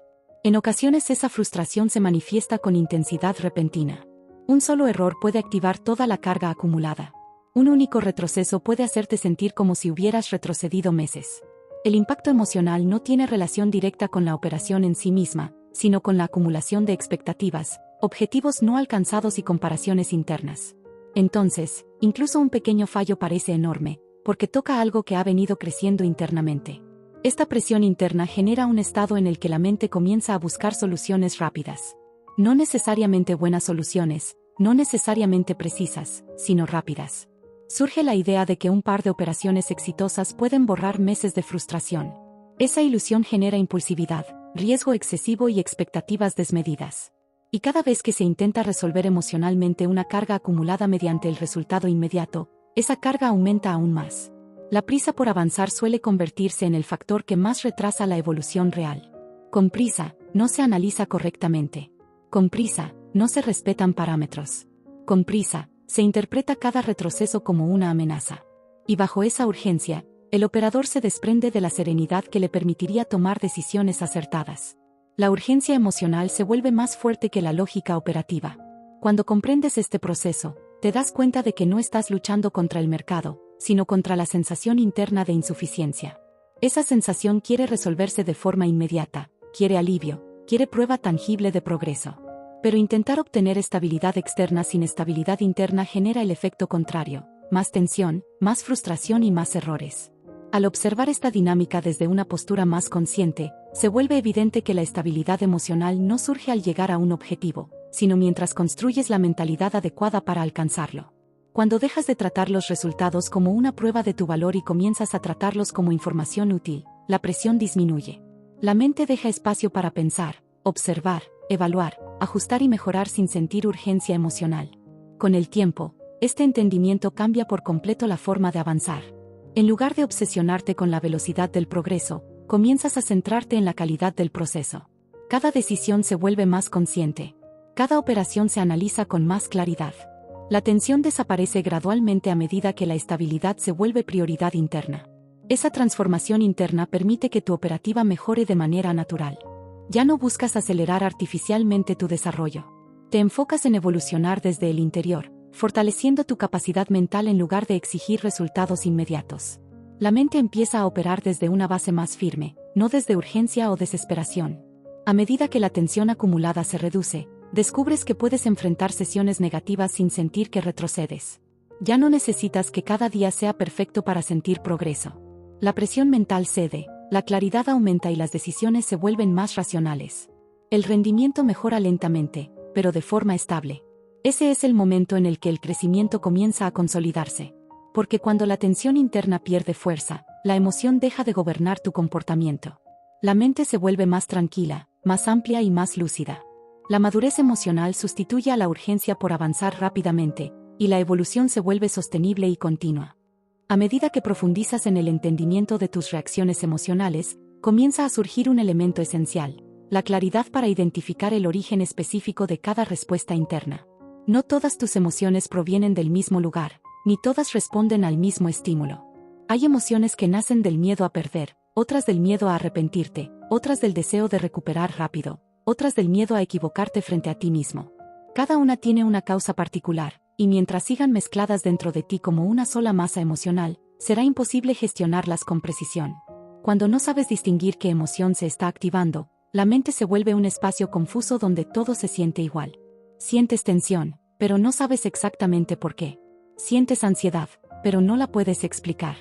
Speaker 1: En ocasiones esa frustración se manifiesta con intensidad repentina. Un solo error puede activar toda la carga acumulada. Un único retroceso puede hacerte sentir como si hubieras retrocedido meses. El impacto emocional no tiene relación directa con la operación en sí misma, sino con la acumulación de expectativas, objetivos no alcanzados y comparaciones internas. Entonces, incluso un pequeño fallo parece enorme, porque toca algo que ha venido creciendo internamente. Esta presión interna genera un estado en el que la mente comienza a buscar soluciones rápidas. No necesariamente buenas soluciones, no necesariamente precisas, sino rápidas. Surge la idea de que un par de operaciones exitosas pueden borrar meses de frustración. Esa ilusión genera impulsividad, riesgo excesivo y expectativas desmedidas. Y cada vez que se intenta resolver emocionalmente una carga acumulada mediante el resultado inmediato, esa carga aumenta aún más. La prisa por avanzar suele convertirse en el factor que más retrasa la evolución real. Con prisa, no se analiza correctamente. Con prisa, no se respetan parámetros. Con prisa, se interpreta cada retroceso como una amenaza. Y bajo esa urgencia, el operador se desprende de la serenidad que le permitiría tomar decisiones acertadas. La urgencia emocional se vuelve más fuerte que la lógica operativa. Cuando comprendes este proceso, te das cuenta de que no estás luchando contra el mercado, sino contra la sensación interna de insuficiencia. Esa sensación quiere resolverse de forma inmediata, quiere alivio, quiere prueba tangible de progreso. Pero intentar obtener estabilidad externa sin estabilidad interna genera el efecto contrario, más tensión, más frustración y más errores. Al observar esta dinámica desde una postura más consciente, se vuelve evidente que la estabilidad emocional no surge al llegar a un objetivo, sino mientras construyes la mentalidad adecuada para alcanzarlo. Cuando dejas de tratar los resultados como una prueba de tu valor y comienzas a tratarlos como información útil, la presión disminuye. La mente deja espacio para pensar, observar, evaluar, ajustar y mejorar sin sentir urgencia emocional. Con el tiempo, este entendimiento cambia por completo la forma de avanzar. En lugar de obsesionarte con la velocidad del progreso, comienzas a centrarte en la calidad del proceso. Cada decisión se vuelve más consciente. Cada operación se analiza con más claridad. La tensión desaparece gradualmente a medida que la estabilidad se vuelve prioridad interna. Esa transformación interna permite que tu operativa mejore de manera natural. Ya no buscas acelerar artificialmente tu desarrollo. Te enfocas en evolucionar desde el interior, fortaleciendo tu capacidad mental en lugar de exigir resultados inmediatos. La mente empieza a operar desde una base más firme, no desde urgencia o desesperación. A medida que la tensión acumulada se reduce, descubres que puedes enfrentar sesiones negativas sin sentir que retrocedes. Ya no necesitas que cada día sea perfecto para sentir progreso. La presión mental cede, la claridad aumenta y las decisiones se vuelven más racionales. El rendimiento mejora lentamente, pero de forma estable. Ese es el momento en el que el crecimiento comienza a consolidarse. Porque cuando la tensión interna pierde fuerza, la emoción deja de gobernar tu comportamiento. La mente se vuelve más tranquila, más amplia y más lúcida. La madurez emocional sustituye a la urgencia por avanzar rápidamente, y la evolución se vuelve sostenible y continua. A medida que profundizas en el entendimiento de tus reacciones emocionales, comienza a surgir un elemento esencial: la claridad para identificar el origen específico de cada respuesta interna. No todas tus emociones provienen del mismo lugar, ni todas responden al mismo estímulo. Hay emociones que nacen del miedo a perder, otras del miedo a arrepentirte, otras del deseo de recuperar rápido, otras del miedo a equivocarte frente a ti mismo. Cada una tiene una causa particular, y mientras sigan mezcladas dentro de ti como una sola masa emocional, será imposible gestionarlas con precisión. Cuando no sabes distinguir qué emoción se está activando, la mente se vuelve un espacio confuso donde todo se siente igual. Sientes tensión, pero no sabes exactamente por qué. Sientes ansiedad, pero no la puedes explicar.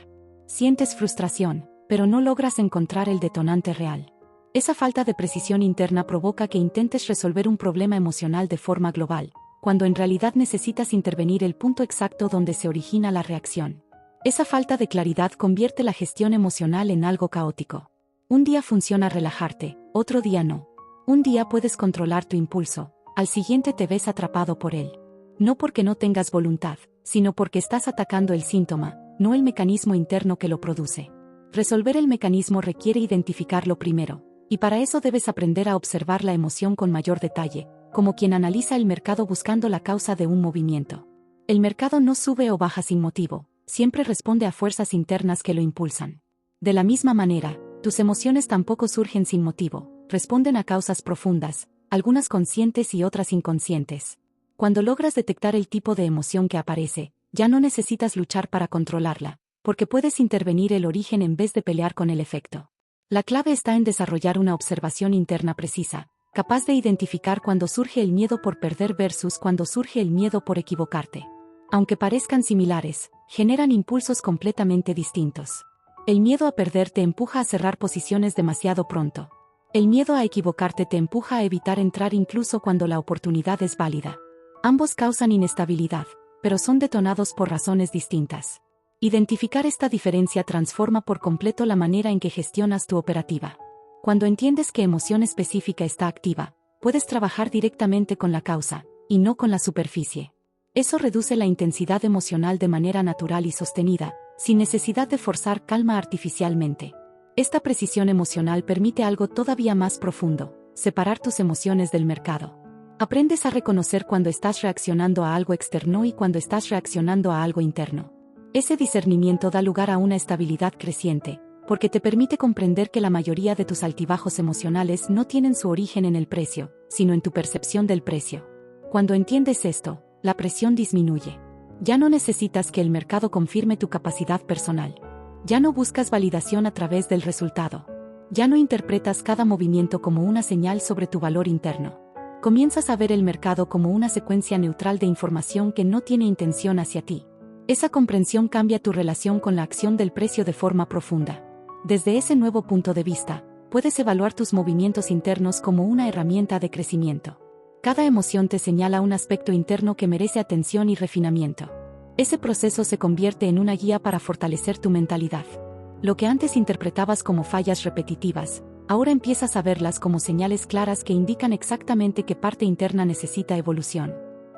Speaker 1: Sientes frustración, pero no logras encontrar el detonante real. Esa falta de precisión interna provoca que intentes resolver un problema emocional de forma global, cuando en realidad necesitas intervenir el punto exacto donde se origina la reacción. Esa falta de claridad convierte la gestión emocional en algo caótico. Un día funciona relajarte, otro día no. Un día puedes controlar tu impulso, al siguiente te ves atrapado por él. No porque no tengas voluntad, sino porque estás atacando el síntoma, no el mecanismo interno que lo produce. Resolver el mecanismo requiere identificarlo primero, y para eso debes aprender a observar la emoción con mayor detalle, como quien analiza el mercado buscando la causa de un movimiento. El mercado no sube o baja sin motivo, siempre responde a fuerzas internas que lo impulsan. De la misma manera, tus emociones tampoco surgen sin motivo, responden a causas profundas, algunas conscientes y otras inconscientes. Cuando logras detectar el tipo de emoción que aparece, ya no necesitas luchar para controlarla, porque puedes intervenir el origen en vez de pelear con el efecto. La clave está en desarrollar una observación interna precisa, capaz de identificar cuando surge el miedo por perder versus cuando surge el miedo por equivocarte. Aunque parezcan similares, generan impulsos completamente distintos. El miedo a perder te empuja a cerrar posiciones demasiado pronto. El miedo a equivocarte te empuja a evitar entrar incluso cuando la oportunidad es válida. Ambos causan inestabilidad, pero son detonados por razones distintas. Identificar esta diferencia transforma por completo la manera en que gestionas tu operativa. Cuando entiendes qué emoción específica está activa, puedes trabajar directamente con la causa, y no con la superficie. Eso reduce la intensidad emocional de manera natural y sostenida, sin necesidad de forzar calma artificialmente. Esta precisión emocional permite algo todavía más profundo: separar tus emociones del mercado. Aprendes a reconocer cuando estás reaccionando a algo externo y cuando estás reaccionando a algo interno. Ese discernimiento da lugar a una estabilidad creciente, porque te permite comprender que la mayoría de tus altibajos emocionales no tienen su origen en el precio, sino en tu percepción del precio. Cuando entiendes esto, la presión disminuye. Ya no necesitas que el mercado confirme tu capacidad personal. Ya no buscas validación a través del resultado. Ya no interpretas cada movimiento como una señal sobre tu valor interno. Comienzas a ver el mercado como una secuencia neutral de información que no tiene intención hacia ti. Esa comprensión cambia tu relación con la acción del precio de forma profunda. Desde ese nuevo punto de vista, puedes evaluar tus movimientos internos como una herramienta de crecimiento. Cada emoción te señala un aspecto interno que merece atención y refinamiento. Ese proceso se convierte en una guía para fortalecer tu mentalidad. Lo que antes interpretabas como fallas repetitivas, ahora empiezas a verlas como señales claras que indican exactamente qué parte interna necesita evolución.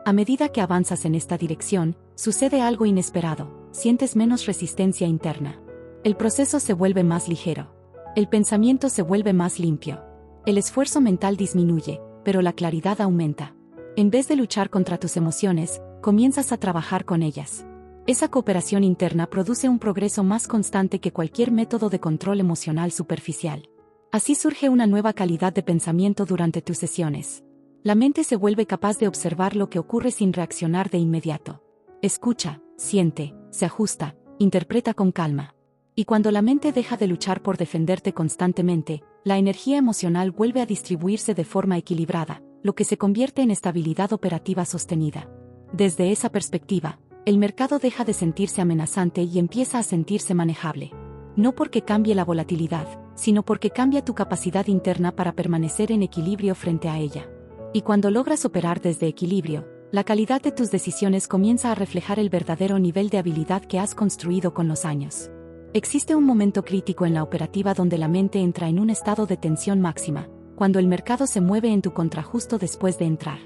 Speaker 1: A medida que avanzas en esta dirección, sucede algo inesperado, sientes menos resistencia interna. El proceso se vuelve más ligero. El pensamiento se vuelve más limpio. El esfuerzo mental disminuye, pero la claridad aumenta. En vez de luchar contra tus emociones, comienzas a trabajar con ellas. Esa cooperación interna produce un progreso más constante que cualquier método de control emocional superficial. Así surge una nueva calidad de pensamiento durante tus sesiones. La mente se vuelve capaz de observar lo que ocurre sin reaccionar de inmediato. Escucha, siente, se ajusta, interpreta con calma. Y cuando la mente deja de luchar por defenderte constantemente, la energía emocional vuelve a distribuirse de forma equilibrada, lo que se convierte en estabilidad operativa sostenida. Desde esa perspectiva, el mercado deja de sentirse amenazante y empieza a sentirse manejable. No porque cambie la volatilidad, sino porque cambia tu capacidad interna para permanecer en equilibrio frente a ella. Y cuando logras operar desde equilibrio, la calidad de tus decisiones comienza a reflejar el verdadero nivel de habilidad que has construido con los años. Existe un momento crítico en la operativa donde la mente entra en un estado de tensión máxima, cuando el mercado se mueve en tu contra justo después de entrar.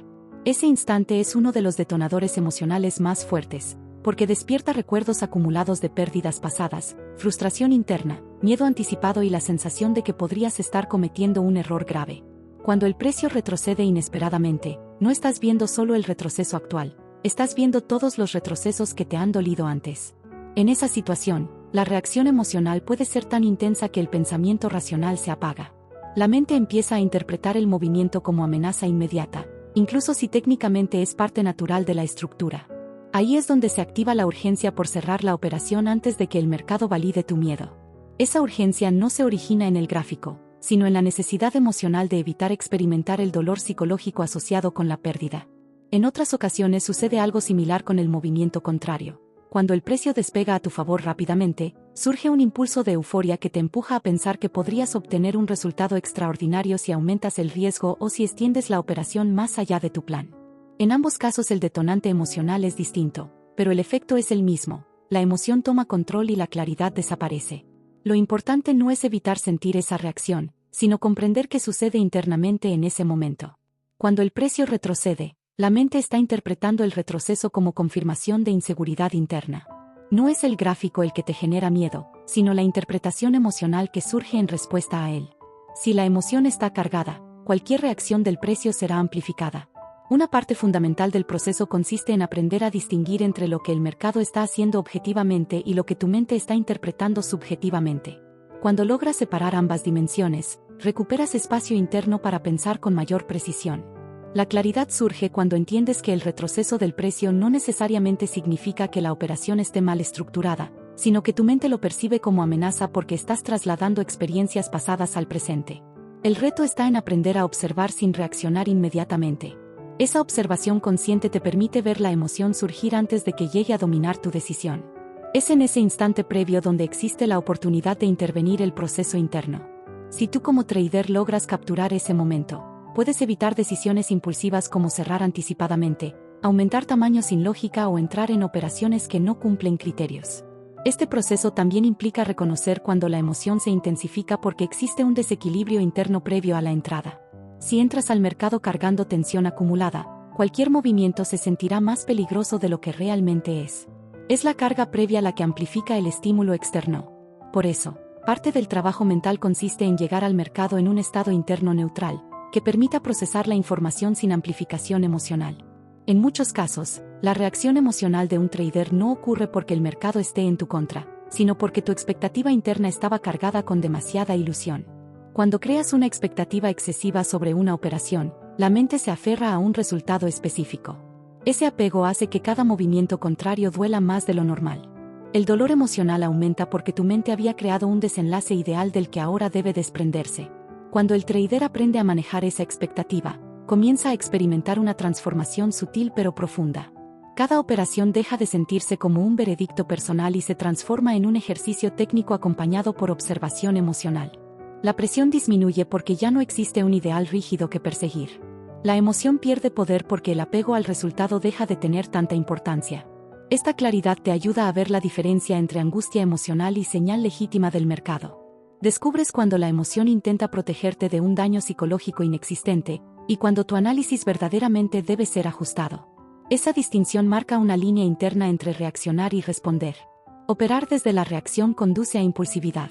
Speaker 1: Ese instante es uno de los detonadores emocionales más fuertes, porque despierta recuerdos acumulados de pérdidas pasadas, frustración interna, miedo anticipado y la sensación de que podrías estar cometiendo un error grave. Cuando el precio retrocede inesperadamente, no estás viendo solo el retroceso actual, estás viendo todos los retrocesos que te han dolido antes. En esa situación, la reacción emocional puede ser tan intensa que el pensamiento racional se apaga. La mente empieza a interpretar el movimiento como amenaza inmediata, incluso si técnicamente es parte natural de la estructura. Ahí es donde se activa la urgencia por cerrar la operación antes de que el mercado valide tu miedo. Esa urgencia no se origina en el gráfico, sino en la necesidad emocional de evitar experimentar el dolor psicológico asociado con la pérdida. En otras ocasiones sucede algo similar con el movimiento contrario. Cuando el precio despega a tu favor rápidamente, surge un impulso de euforia que te empuja a pensar que podrías obtener un resultado extraordinario si aumentas el riesgo o si extiendes la operación más allá de tu plan. En ambos casos el detonante emocional es distinto, pero el efecto es el mismo. La emoción toma control y la claridad desaparece. Lo importante no es evitar sentir esa reacción, sino comprender qué sucede internamente en ese momento. Cuando el precio retrocede, la mente está interpretando el retroceso como confirmación de inseguridad interna. No es el gráfico el que te genera miedo, sino la interpretación emocional que surge en respuesta a él. Si la emoción está cargada, cualquier reacción del precio será amplificada. Una parte fundamental del proceso consiste en aprender a distinguir entre lo que el mercado está haciendo objetivamente y lo que tu mente está interpretando subjetivamente. Cuando logras separar ambas dimensiones, recuperas espacio interno para pensar con mayor precisión. La claridad surge cuando entiendes que el retroceso del precio no necesariamente significa que la operación esté mal estructurada, sino que tu mente lo percibe como amenaza porque estás trasladando experiencias pasadas al presente. El reto está en aprender a observar sin reaccionar inmediatamente. Esa observación consciente te permite ver la emoción surgir antes de que llegue a dominar tu decisión. Es en ese instante previo donde existe la oportunidad de intervenir el proceso interno. Si tú como trader logras capturar ese momento, puedes evitar decisiones impulsivas como cerrar anticipadamente, aumentar tamaño sin lógica o entrar en operaciones que no cumplen criterios. Este proceso también implica reconocer cuando la emoción se intensifica porque existe un desequilibrio interno previo a la entrada. Si entras al mercado cargando tensión acumulada, cualquier movimiento se sentirá más peligroso de lo que realmente es. Es la carga previa la que amplifica el estímulo externo. Por eso, parte del trabajo mental consiste en llegar al mercado en un estado interno neutral, que permita procesar la información sin amplificación emocional. En muchos casos, la reacción emocional de un trader no ocurre porque el mercado esté en tu contra, sino porque tu expectativa interna estaba cargada con demasiada ilusión. Cuando creas una expectativa excesiva sobre una operación, la mente se aferra a un resultado específico. Ese apego hace que cada movimiento contrario duela más de lo normal. El dolor emocional aumenta porque tu mente había creado un desenlace ideal del que ahora debe desprenderse. Cuando el trader aprende a manejar esa expectativa, comienza a experimentar una transformación sutil pero profunda. Cada operación deja de sentirse como un veredicto personal y se transforma en un ejercicio técnico acompañado por observación emocional. La presión disminuye porque ya no existe un ideal rígido que perseguir. La emoción pierde poder porque el apego al resultado deja de tener tanta importancia. Esta claridad te ayuda a ver la diferencia entre angustia emocional y señal legítima del mercado. Descubres cuando la emoción intenta protegerte de un daño psicológico inexistente, y cuando tu análisis verdaderamente debe ser ajustado. Esa distinción marca una línea interna entre reaccionar y responder. Operar desde la reacción conduce a impulsividad.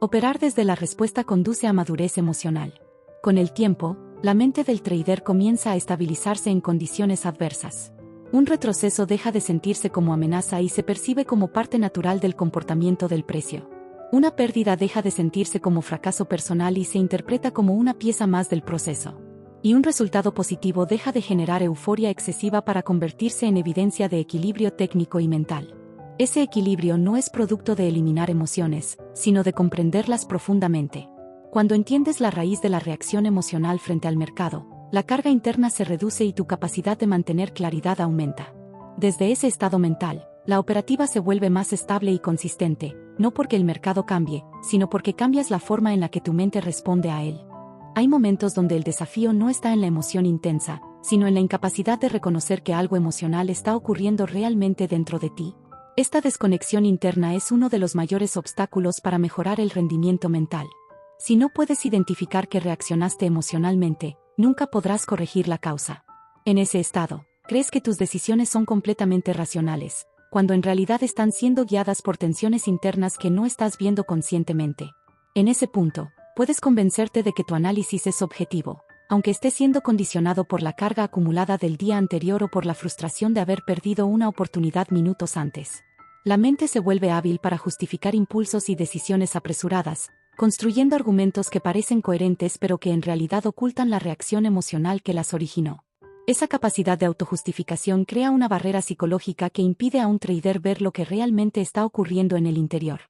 Speaker 1: Operar desde la respuesta conduce a madurez emocional. Con el tiempo, la mente del trader comienza a estabilizarse en condiciones adversas. Un retroceso deja de sentirse como amenaza y se percibe como parte natural del comportamiento del precio. Una pérdida deja de sentirse como fracaso personal y se interpreta como una pieza más del proceso. Y un resultado positivo deja de generar euforia excesiva para convertirse en evidencia de equilibrio técnico y mental. Ese equilibrio no es producto de eliminar emociones, sino de comprenderlas profundamente. Cuando entiendes la raíz de la reacción emocional frente al mercado, la carga interna se reduce y tu capacidad de mantener claridad aumenta. Desde ese estado mental, la operativa se vuelve más estable y consistente, no porque el mercado cambie, sino porque cambias la forma en la que tu mente responde a él. Hay momentos donde el desafío no está en la emoción intensa, sino en la incapacidad de reconocer que algo emocional está ocurriendo realmente dentro de ti. Esta desconexión interna es uno de los mayores obstáculos para mejorar el rendimiento mental. Si no puedes identificar que reaccionaste emocionalmente, nunca podrás corregir la causa. En ese estado, crees que tus decisiones son completamente racionales, cuando en realidad están siendo guiadas por tensiones internas que no estás viendo conscientemente. En ese punto, puedes convencerte de que tu análisis es objetivo, aunque esté siendo condicionado por la carga acumulada del día anterior o por la frustración de haber perdido una oportunidad minutos antes. La mente se vuelve hábil para justificar impulsos y decisiones apresuradas, construyendo argumentos que parecen coherentes pero que en realidad ocultan la reacción emocional que las originó. Esa capacidad de autojustificación crea una barrera psicológica que impide a un trader ver lo que realmente está ocurriendo en el interior.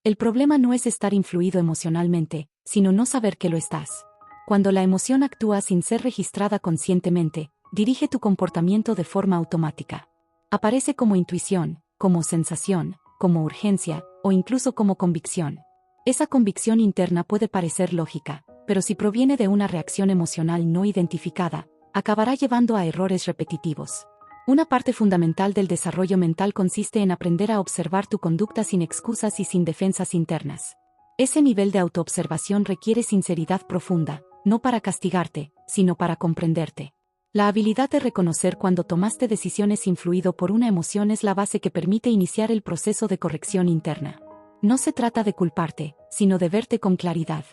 Speaker 1: El problema no es estar influido emocionalmente, sino no saber que lo estás. Cuando la emoción actúa sin ser registrada conscientemente, dirige tu comportamiento de forma automática. Aparece como intuición, como sensación, como urgencia, o incluso como convicción. Esa convicción interna puede parecer lógica, pero si proviene de una reacción emocional no identificada, acabará llevando a errores repetitivos. Una parte fundamental del desarrollo mental consiste en aprender a observar tu conducta sin excusas y sin defensas internas. Ese nivel de autoobservación requiere sinceridad profunda, no para castigarte, sino para comprenderte. La habilidad de reconocer cuando tomaste decisiones influido por una emoción es la base que permite iniciar el proceso de corrección interna. No se trata de culparte, sino de verte con claridad.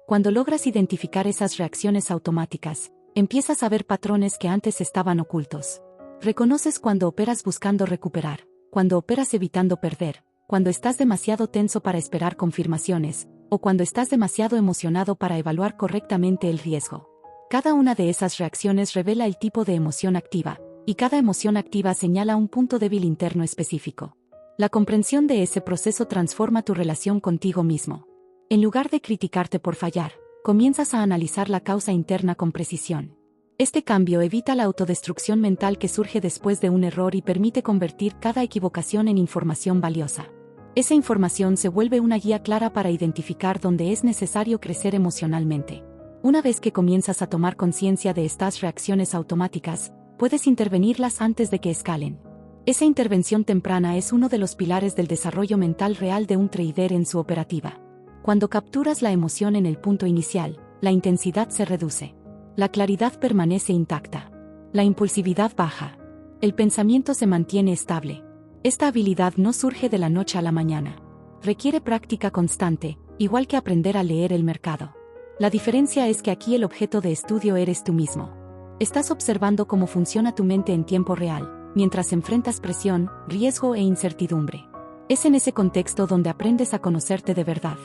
Speaker 1: Cuando logras identificar esas reacciones automáticas, empiezas a ver patrones que antes estaban ocultos. Reconoces cuando operas buscando recuperar, cuando operas evitando perder, cuando estás demasiado tenso para esperar confirmaciones, o cuando estás demasiado emocionado para evaluar correctamente el riesgo. Cada una de esas reacciones revela el tipo de emoción activa, y cada emoción activa señala un punto débil interno específico. La comprensión de ese proceso transforma tu relación contigo mismo. En lugar de criticarte por fallar, comienzas a analizar la causa interna con precisión. Este cambio evita la autodestrucción mental que surge después de un error y permite convertir cada equivocación en información valiosa. Esa información se vuelve una guía clara para identificar dónde es necesario crecer emocionalmente. Una vez que comienzas a tomar conciencia de estas reacciones automáticas, puedes intervenirlas antes de que escalen. Esa intervención temprana es uno de los pilares del desarrollo mental real de un trader en su operativa. Cuando capturas la emoción en el punto inicial, la intensidad se reduce. La claridad permanece intacta. La impulsividad baja. El pensamiento se mantiene estable. Esta habilidad no surge de la noche a la mañana. Requiere práctica constante, igual que aprender a leer el mercado. La diferencia es que aquí el objeto de estudio eres tú mismo. Estás observando cómo funciona tu mente en tiempo real, mientras enfrentas presión, riesgo e incertidumbre. Es en ese contexto donde aprendes a conocerte de verdad.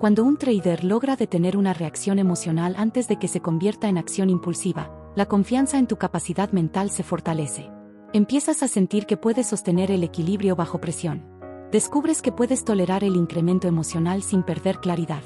Speaker 1: Cuando un trader logra detener una reacción emocional antes de que se convierta en acción impulsiva, la confianza en tu capacidad mental se fortalece. Empiezas a sentir que puedes sostener el equilibrio bajo presión. Descubres que puedes tolerar el incremento emocional sin perder claridad.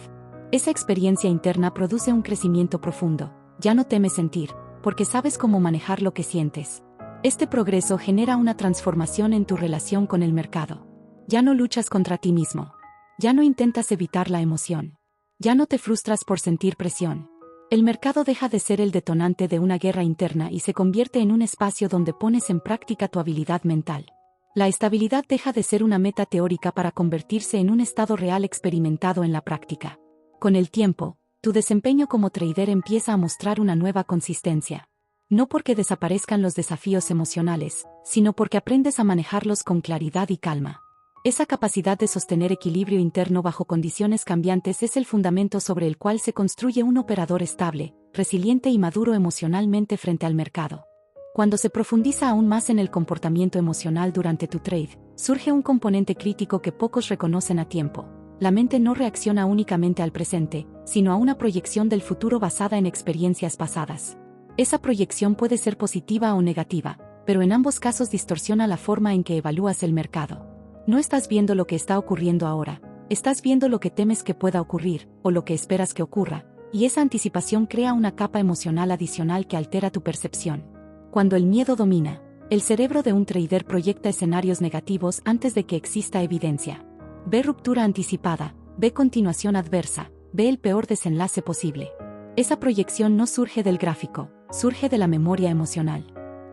Speaker 1: Esa experiencia interna produce un crecimiento profundo. Ya no temes sentir, porque sabes cómo manejar lo que sientes. Este progreso genera una transformación en tu relación con el mercado. Ya no luchas contra ti mismo. Ya no intentas evitar la emoción. Ya no te frustras por sentir presión. El mercado deja de ser el detonante de una guerra interna y se convierte en un espacio donde pones en práctica tu habilidad mental. La estabilidad deja de ser una meta teórica para convertirse en un estado real experimentado en la práctica. Con el tiempo, tu desempeño como trader empieza a mostrar una nueva consistencia. No porque desaparezcan los desafíos emocionales, sino porque aprendes a manejarlos con claridad y calma. Esa capacidad de sostener equilibrio interno bajo condiciones cambiantes es el fundamento sobre el cual se construye un operador estable, resiliente y maduro emocionalmente frente al mercado. Cuando se profundiza aún más en el comportamiento emocional durante tu trade, surge un componente crítico que pocos reconocen a tiempo. La mente no reacciona únicamente al presente, sino a una proyección del futuro basada en experiencias pasadas. Esa proyección puede ser positiva o negativa, pero en ambos casos distorsiona la forma en que evalúas el mercado. No estás viendo lo que está ocurriendo ahora, estás viendo lo que temes que pueda ocurrir, o lo que esperas que ocurra, y esa anticipación crea una capa emocional adicional que altera tu percepción. Cuando el miedo domina, el cerebro de un trader proyecta escenarios negativos antes de que exista evidencia. Ve ruptura anticipada, ve continuación adversa, ve el peor desenlace posible. Esa proyección no surge del gráfico, surge de la memoria emocional.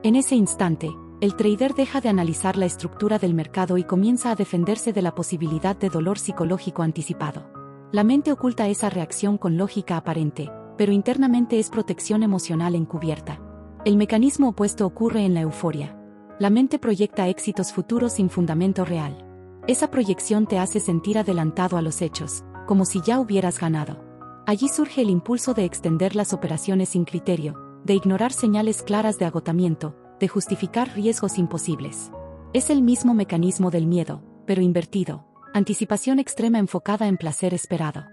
Speaker 1: En ese instante, el trader deja de analizar la estructura del mercado y comienza a defenderse de la posibilidad de dolor psicológico anticipado. La mente oculta esa reacción con lógica aparente, pero internamente es protección emocional encubierta. El mecanismo opuesto ocurre en la euforia. La mente proyecta éxitos futuros sin fundamento real. Esa proyección te hace sentir adelantado a los hechos, como si ya hubieras ganado. Allí surge el impulso de extender las operaciones sin criterio, de ignorar señales claras de agotamiento, de justificar riesgos imposibles. Es el mismo mecanismo del miedo, pero invertido, anticipación extrema enfocada en placer esperado.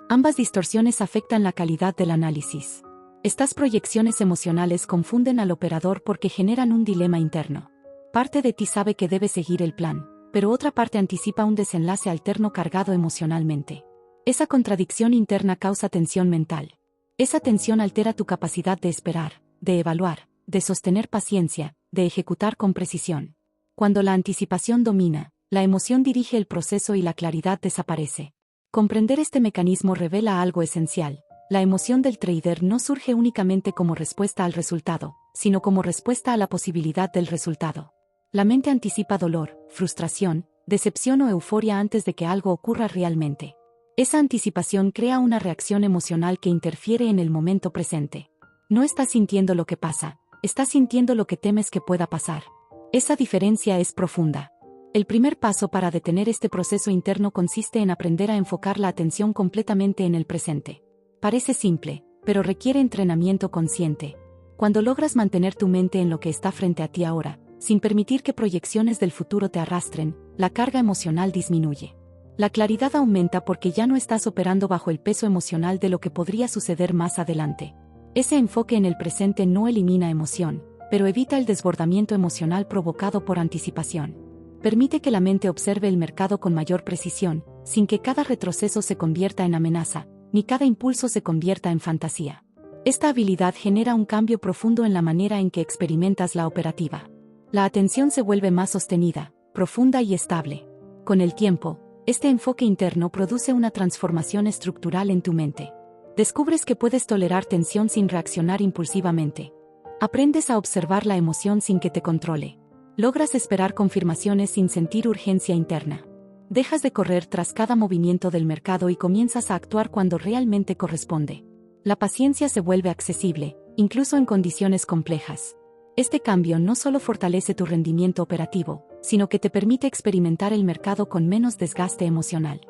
Speaker 1: Ambas distorsiones afectan la calidad del análisis. Estas proyecciones emocionales confunden al operador porque generan un dilema interno. Parte de ti sabe que debe seguir el plan, pero otra parte anticipa un desenlace alterno cargado emocionalmente. Esa contradicción interna causa tensión mental. Esa tensión altera tu capacidad de esperar, de evaluar, de sostener paciencia, de ejecutar con precisión. Cuando la anticipación domina, la emoción dirige el proceso y la claridad desaparece. Comprender este mecanismo revela algo esencial. La emoción del trader no surge únicamente como respuesta al resultado, sino como respuesta a la posibilidad del resultado. La mente anticipa dolor, frustración, decepción o euforia antes de que algo ocurra realmente. Esa anticipación crea una reacción emocional que interfiere en el momento presente. No estás sintiendo lo que pasa, estás sintiendo lo que temes que pueda pasar. Esa diferencia es profunda. El primer paso para detener este proceso interno consiste en aprender a enfocar la atención completamente en el presente. Parece simple, pero requiere entrenamiento consciente. Cuando logras mantener tu mente en lo que está frente a ti ahora, sin permitir que proyecciones del futuro te arrastren, la carga emocional disminuye. La claridad aumenta porque ya no estás operando bajo el peso emocional de lo que podría suceder más adelante. Ese enfoque en el presente no elimina emoción, pero evita el desbordamiento emocional provocado por anticipación. Permite que la mente observe el mercado con mayor precisión, sin que cada retroceso se convierta en amenaza, ni cada impulso se convierta en fantasía. Esta habilidad genera un cambio profundo en la manera en que experimentas la operativa. La atención se vuelve más sostenida, profunda y estable. Con el tiempo, este enfoque interno produce una transformación estructural en tu mente. Descubres que puedes tolerar tensión sin reaccionar impulsivamente. Aprendes a observar la emoción sin que te controle. Logras esperar confirmaciones sin sentir urgencia interna. Dejas de correr tras cada movimiento del mercado y comienzas a actuar cuando realmente corresponde. La paciencia se vuelve accesible, incluso en condiciones complejas. Este cambio no solo fortalece tu rendimiento operativo, sino que te permite experimentar el mercado con menos desgaste emocional.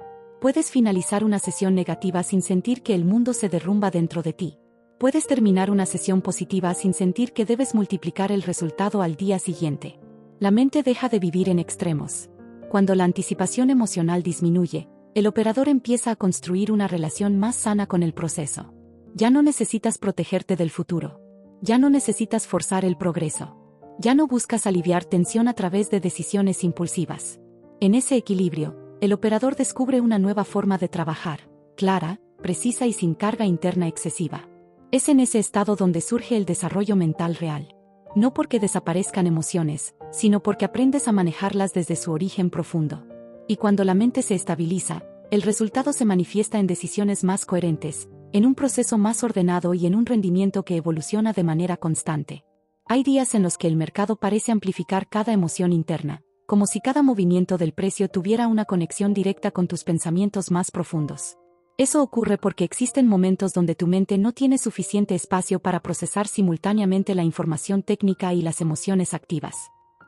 Speaker 1: Puedes finalizar una sesión negativa sin sentir que el mundo se derrumba dentro de ti. Puedes terminar una sesión positiva sin sentir que debes multiplicar el resultado al día siguiente. La mente deja de vivir en extremos. Cuando la anticipación emocional disminuye, el operador empieza a construir una relación más sana con el proceso. Ya no necesitas protegerte del futuro. Ya no necesitas forzar el progreso. Ya no buscas aliviar tensión a través de decisiones impulsivas. En ese equilibrio, el operador descubre una nueva forma de trabajar, clara, precisa y sin carga interna excesiva. Es en ese estado donde surge el desarrollo mental real. No porque desaparezcan emociones, sino porque aprendes a manejarlas desde su origen profundo. Y cuando la mente se estabiliza, el resultado se manifiesta en decisiones más coherentes, en un proceso más ordenado y en un rendimiento que evoluciona de manera constante. Hay días en los que el mercado parece amplificar cada emoción interna, como si cada movimiento del precio tuviera una conexión directa con tus pensamientos más profundos. Eso ocurre porque existen momentos donde tu mente no tiene suficiente espacio para procesar simultáneamente la información técnica y las emociones activas.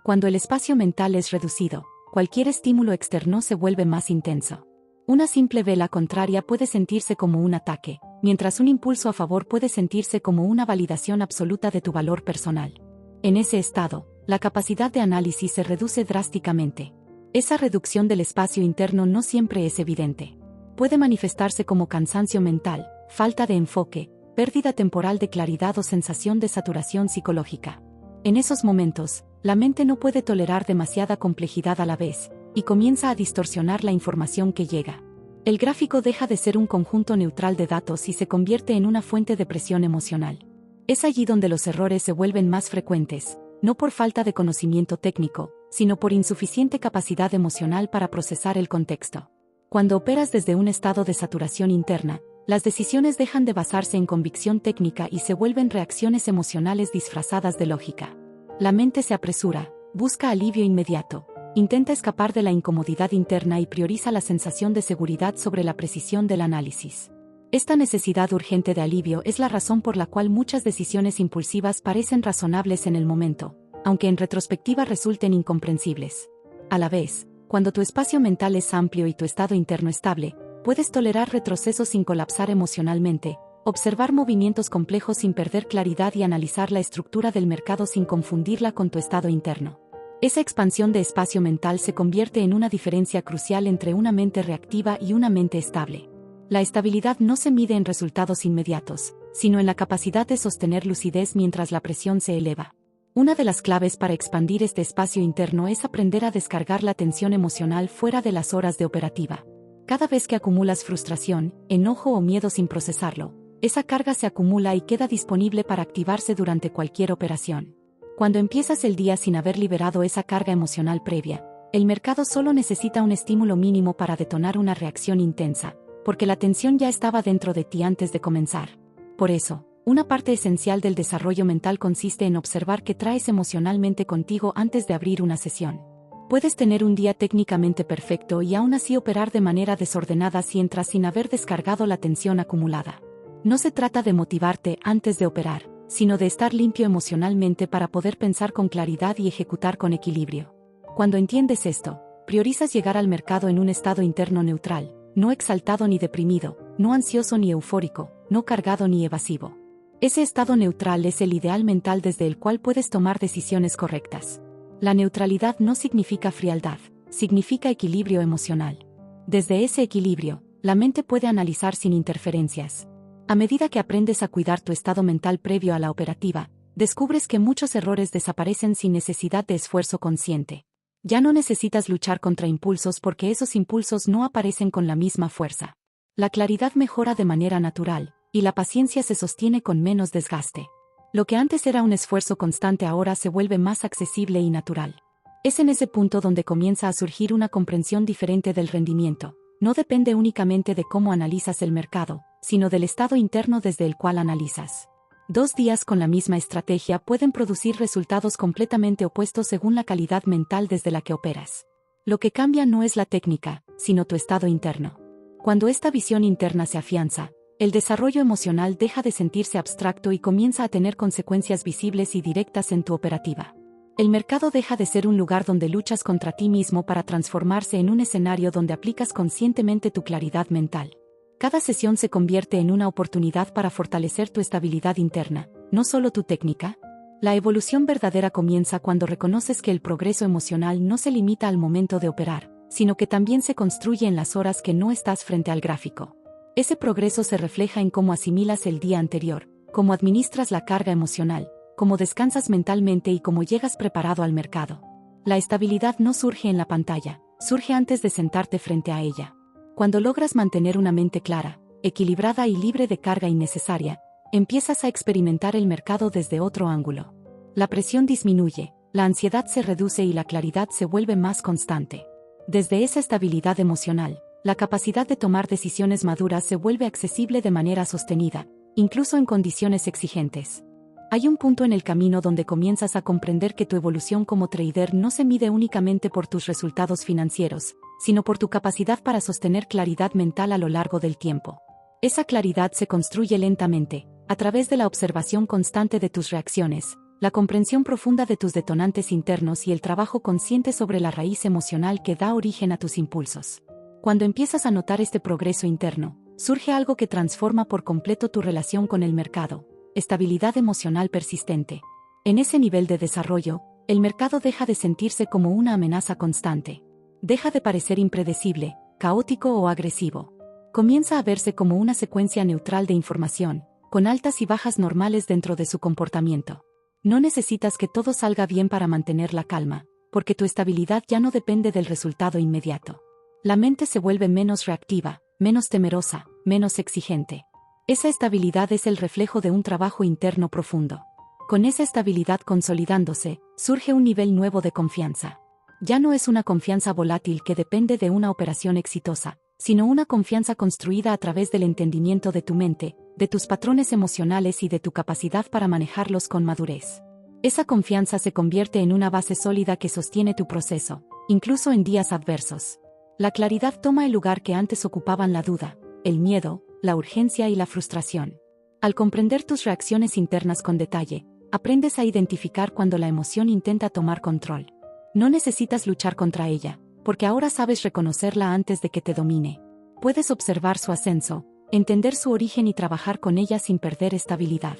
Speaker 1: Cuando el espacio mental es reducido, cualquier estímulo externo se vuelve más intenso. Una simple vela contraria puede sentirse como un ataque, mientras un impulso a favor puede sentirse como una validación absoluta de tu valor personal. En ese estado, la capacidad de análisis se reduce drásticamente. Esa reducción del espacio interno no siempre es evidente. Puede manifestarse como cansancio mental, falta de enfoque, pérdida temporal de claridad o sensación de saturación psicológica. En esos momentos, la mente no puede tolerar demasiada complejidad a la vez, y comienza a distorsionar la información que llega. El gráfico deja de ser un conjunto neutral de datos y se convierte en una fuente de presión emocional. Es allí donde los errores se vuelven más frecuentes, no por falta de conocimiento técnico, sino por insuficiente capacidad emocional para procesar el contexto. Cuando operas desde un estado de saturación interna, las decisiones dejan de basarse en convicción técnica y se vuelven reacciones emocionales disfrazadas de lógica. La mente se apresura, busca alivio inmediato, intenta escapar de la incomodidad interna y prioriza la sensación de seguridad sobre la precisión del análisis. Esta necesidad urgente de alivio es la razón por la cual muchas decisiones impulsivas parecen razonables en el momento, aunque en retrospectiva resulten incomprensibles. A la vez, cuando tu espacio mental es amplio y tu estado interno estable, puedes tolerar retrocesos sin colapsar emocionalmente, observar movimientos complejos sin perder claridad y analizar la estructura del mercado sin confundirla con tu estado interno. Esa expansión de espacio mental se convierte en una diferencia crucial entre una mente reactiva y una mente estable. La estabilidad no se mide en resultados inmediatos, sino en la capacidad de sostener lucidez mientras la presión se eleva. Una de las claves para expandir este espacio interno es aprender a descargar la tensión emocional fuera de las horas de operativa. Cada vez que acumulas frustración, enojo o miedo sin procesarlo, esa carga se acumula y queda disponible para activarse durante cualquier operación. Cuando empiezas el día sin haber liberado esa carga emocional previa, el mercado solo necesita un estímulo mínimo para detonar una reacción intensa, porque la tensión ya estaba dentro de ti antes de comenzar. Por eso, una parte esencial del desarrollo mental consiste en observar qué traes emocionalmente contigo antes de abrir una sesión. Puedes tener un día técnicamente perfecto y aún así operar de manera desordenada si entras sin haber descargado la tensión acumulada. No se trata de motivarte antes de operar, sino de estar limpio emocionalmente para poder pensar con claridad y ejecutar con equilibrio. Cuando entiendes esto, priorizas llegar al mercado en un estado interno neutral, no exaltado ni deprimido, no ansioso ni eufórico, no cargado ni evasivo. Ese estado neutral es el ideal mental desde el cual puedes tomar decisiones correctas. La neutralidad no significa frialdad, significa equilibrio emocional. Desde ese equilibrio, la mente puede analizar sin interferencias. A medida que aprendes a cuidar tu estado mental previo a la operativa, descubres que muchos errores desaparecen sin necesidad de esfuerzo consciente. Ya no necesitas luchar contra impulsos porque esos impulsos no aparecen con la misma fuerza. La claridad mejora de manera natural, y la paciencia se sostiene con menos desgaste. Lo que antes era un esfuerzo constante ahora se vuelve más accesible y natural. Es en ese punto donde comienza a surgir una comprensión diferente del rendimiento. No depende únicamente de cómo analizas el mercado, sino del estado interno desde el cual analizas. 2 días con la misma estrategia pueden producir resultados completamente opuestos según la calidad mental desde la que operas. Lo que cambia no es la técnica, sino tu estado interno. Cuando esta visión interna se afianza, el desarrollo emocional deja de sentirse abstracto y comienza a tener consecuencias visibles y directas en tu operativa. El mercado deja de ser un lugar donde luchas contra ti mismo para transformarse en un escenario donde aplicas conscientemente tu claridad mental. Cada sesión se convierte en una oportunidad para fortalecer tu estabilidad interna, no solo tu técnica. La evolución verdadera comienza cuando reconoces que el progreso emocional no se limita al momento de operar, sino que también se construye en las horas que no estás frente al gráfico. Ese progreso se refleja en cómo asimilas el día anterior, cómo administras la carga emocional, cómo descansas mentalmente y cómo llegas preparado al mercado. La estabilidad no surge en la pantalla, surge antes de sentarte frente a ella. Cuando logras mantener una mente clara, equilibrada y libre de carga innecesaria, empiezas a experimentar el mercado desde otro ángulo. La presión disminuye, la ansiedad se reduce y la claridad se vuelve más constante. Desde esa estabilidad emocional, la capacidad de tomar decisiones maduras se vuelve accesible de manera sostenida, incluso en condiciones exigentes. Hay un punto en el camino donde comienzas a comprender que tu evolución como trader no se mide únicamente por tus resultados financieros, sino por tu capacidad para sostener claridad mental a lo largo del tiempo. Esa claridad se construye lentamente, a través de la observación constante de tus reacciones, la comprensión profunda de tus detonantes internos y el trabajo consciente sobre la raíz emocional que da origen a tus impulsos. Cuando empiezas a notar este progreso interno, surge algo que transforma por completo tu relación con el mercado: estabilidad emocional persistente. En ese nivel de desarrollo, el mercado deja de sentirse como una amenaza constante. Deja de parecer impredecible, caótico o agresivo. Comienza a verse como una secuencia neutral de información, con altas y bajas normales dentro de su comportamiento. No necesitas que todo salga bien para mantener la calma, porque tu estabilidad ya no depende del resultado inmediato. La mente se vuelve menos reactiva, menos temerosa, menos exigente. Esa estabilidad es el reflejo de un trabajo interno profundo. Con esa estabilidad consolidándose, surge un nivel nuevo de confianza. Ya no es una confianza volátil que depende de una operación exitosa, sino una confianza construida a través del entendimiento de tu mente, de tus patrones emocionales y de tu capacidad para manejarlos con madurez. Esa confianza se convierte en una base sólida que sostiene tu proceso, incluso en días adversos. La claridad toma el lugar que antes ocupaban la duda, el miedo, la urgencia y la frustración. Al comprender tus reacciones internas con detalle, aprendes a identificar cuando la emoción intenta tomar control. No necesitas luchar contra ella, porque ahora sabes reconocerla antes de que te domine. Puedes observar su ascenso, entender su origen y trabajar con ella sin perder estabilidad.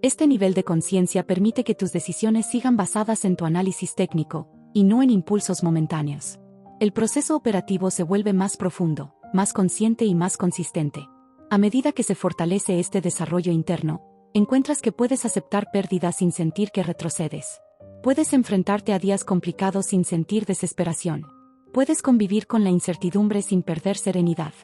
Speaker 1: Este nivel de conciencia permite que tus decisiones sigan basadas en tu análisis técnico, y no en impulsos momentáneos. El proceso operativo se vuelve más profundo, más consciente y más consistente. A medida que se fortalece este desarrollo interno, encuentras que puedes aceptar pérdidas sin sentir que retrocedes. Puedes enfrentarte a días complicados sin sentir desesperación. Puedes convivir con la incertidumbre sin perder serenidad.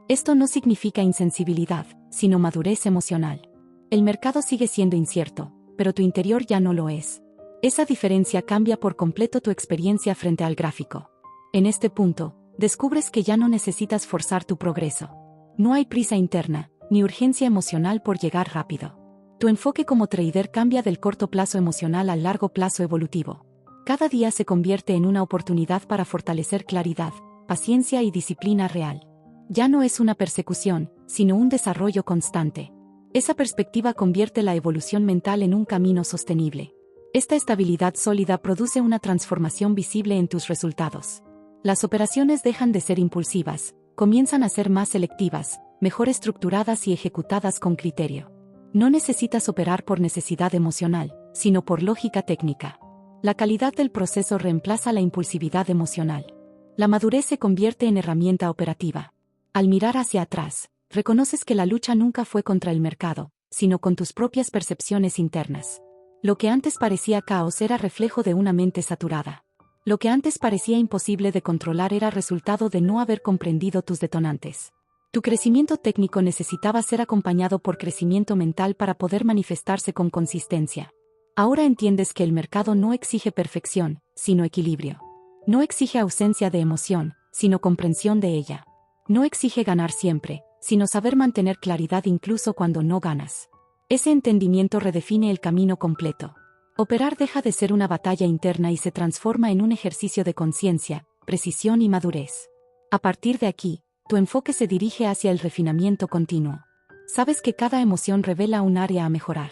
Speaker 1: Esto no significa insensibilidad, sino madurez emocional. El mercado sigue siendo incierto, pero tu interior ya no lo es. Esa diferencia cambia por completo tu experiencia frente al gráfico. En este punto, descubres que ya no necesitas forzar tu progreso. No hay prisa interna, ni urgencia emocional por llegar rápido. Tu enfoque como trader cambia del corto plazo emocional al largo plazo evolutivo. Cada día se convierte en una oportunidad para fortalecer claridad, paciencia y disciplina real. Ya no es una persecución, sino un desarrollo constante. Esa perspectiva convierte la evolución mental en un camino sostenible. Esta estabilidad sólida produce una transformación visible en tus resultados. Las operaciones dejan de ser impulsivas, comienzan a ser más selectivas, mejor estructuradas y ejecutadas con criterio. No necesitas operar por necesidad emocional, sino por lógica técnica. La calidad del proceso reemplaza la impulsividad emocional. La madurez se convierte en herramienta operativa. Al mirar hacia atrás, reconoces que la lucha nunca fue contra el mercado, sino con tus propias percepciones internas. Lo que antes parecía caos era reflejo de una mente saturada. Lo que antes parecía imposible de controlar era resultado de no haber comprendido tus detonantes. Tu crecimiento técnico necesitaba ser acompañado por crecimiento mental para poder manifestarse con consistencia. Ahora entiendes que el mercado no exige perfección, sino equilibrio. No exige ausencia de emoción, sino comprensión de ella. No exige ganar siempre, sino saber mantener claridad incluso cuando no ganas. Ese entendimiento redefine el camino completo. Operar deja de ser una batalla interna y se transforma en un ejercicio de conciencia, precisión y madurez. A partir de aquí, tu enfoque se dirige hacia el refinamiento continuo. Sabes que cada emoción revela un área a mejorar.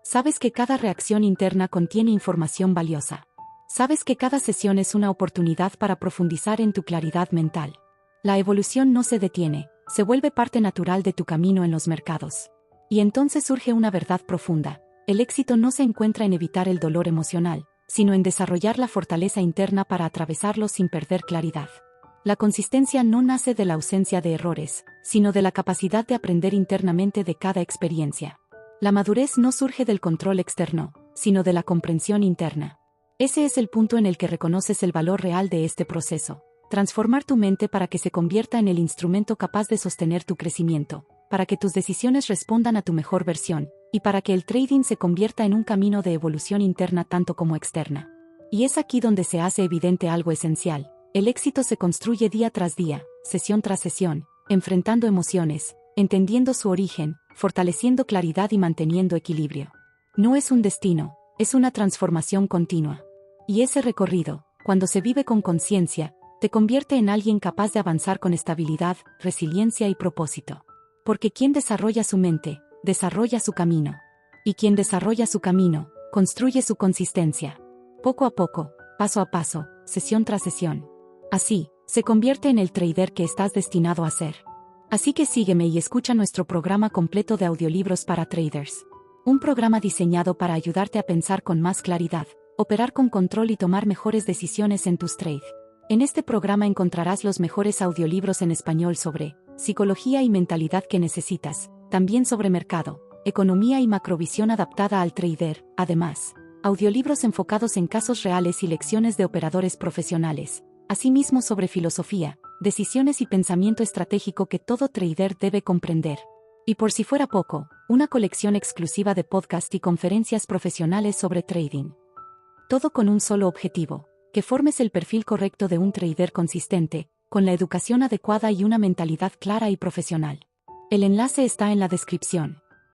Speaker 1: Sabes que cada reacción interna contiene información valiosa. Sabes que cada sesión es una oportunidad para profundizar en tu claridad mental. La evolución no se detiene, se vuelve parte natural de tu camino en los mercados. Y entonces surge una verdad profunda. El éxito no se encuentra en evitar el dolor emocional, sino en desarrollar la fortaleza interna para atravesarlo sin perder claridad. La consistencia no nace de la ausencia de errores, sino de la capacidad de aprender internamente de cada experiencia. La madurez no surge del control externo, sino de la comprensión interna. Ese es el punto en el que reconoces el valor real de este proceso. Transformar tu mente para que se convierta en el instrumento capaz de sostener tu crecimiento, para que tus decisiones respondan a tu mejor versión, y para que el trading se convierta en un camino de evolución interna tanto como externa. Y es aquí donde se hace evidente algo esencial. El éxito se construye día tras día, sesión tras sesión, enfrentando emociones, entendiendo su origen, fortaleciendo claridad y manteniendo equilibrio. No es un destino, es una transformación continua. Y ese recorrido, cuando se vive con conciencia, te convierte en alguien capaz de avanzar con estabilidad, resiliencia y propósito. Porque quien desarrolla su mente, desarrolla su camino. Y quien desarrolla su camino, construye su consistencia. Poco a poco, paso a paso, sesión tras sesión. Así, se convierte en el trader que estás destinado a ser. Así que sígueme y escucha nuestro programa completo de audiolibros para traders. Un programa diseñado para ayudarte a pensar con más claridad, operar con control y tomar mejores decisiones en tus trades. En este programa encontrarás los mejores audiolibros en español sobre psicología y mentalidad que necesitas, también sobre mercado, economía y macrovisión adaptada al trader, además, audiolibros enfocados en casos reales y lecciones de operadores profesionales, asimismo sobre filosofía, decisiones y pensamiento estratégico que todo trader debe comprender. Y por si fuera poco, una colección exclusiva de podcast y conferencias profesionales sobre trading. Todo con un solo objetivo: que formes el perfil correcto de un trader consistente, con la educación adecuada y una mentalidad clara y profesional. El enlace está en la descripción.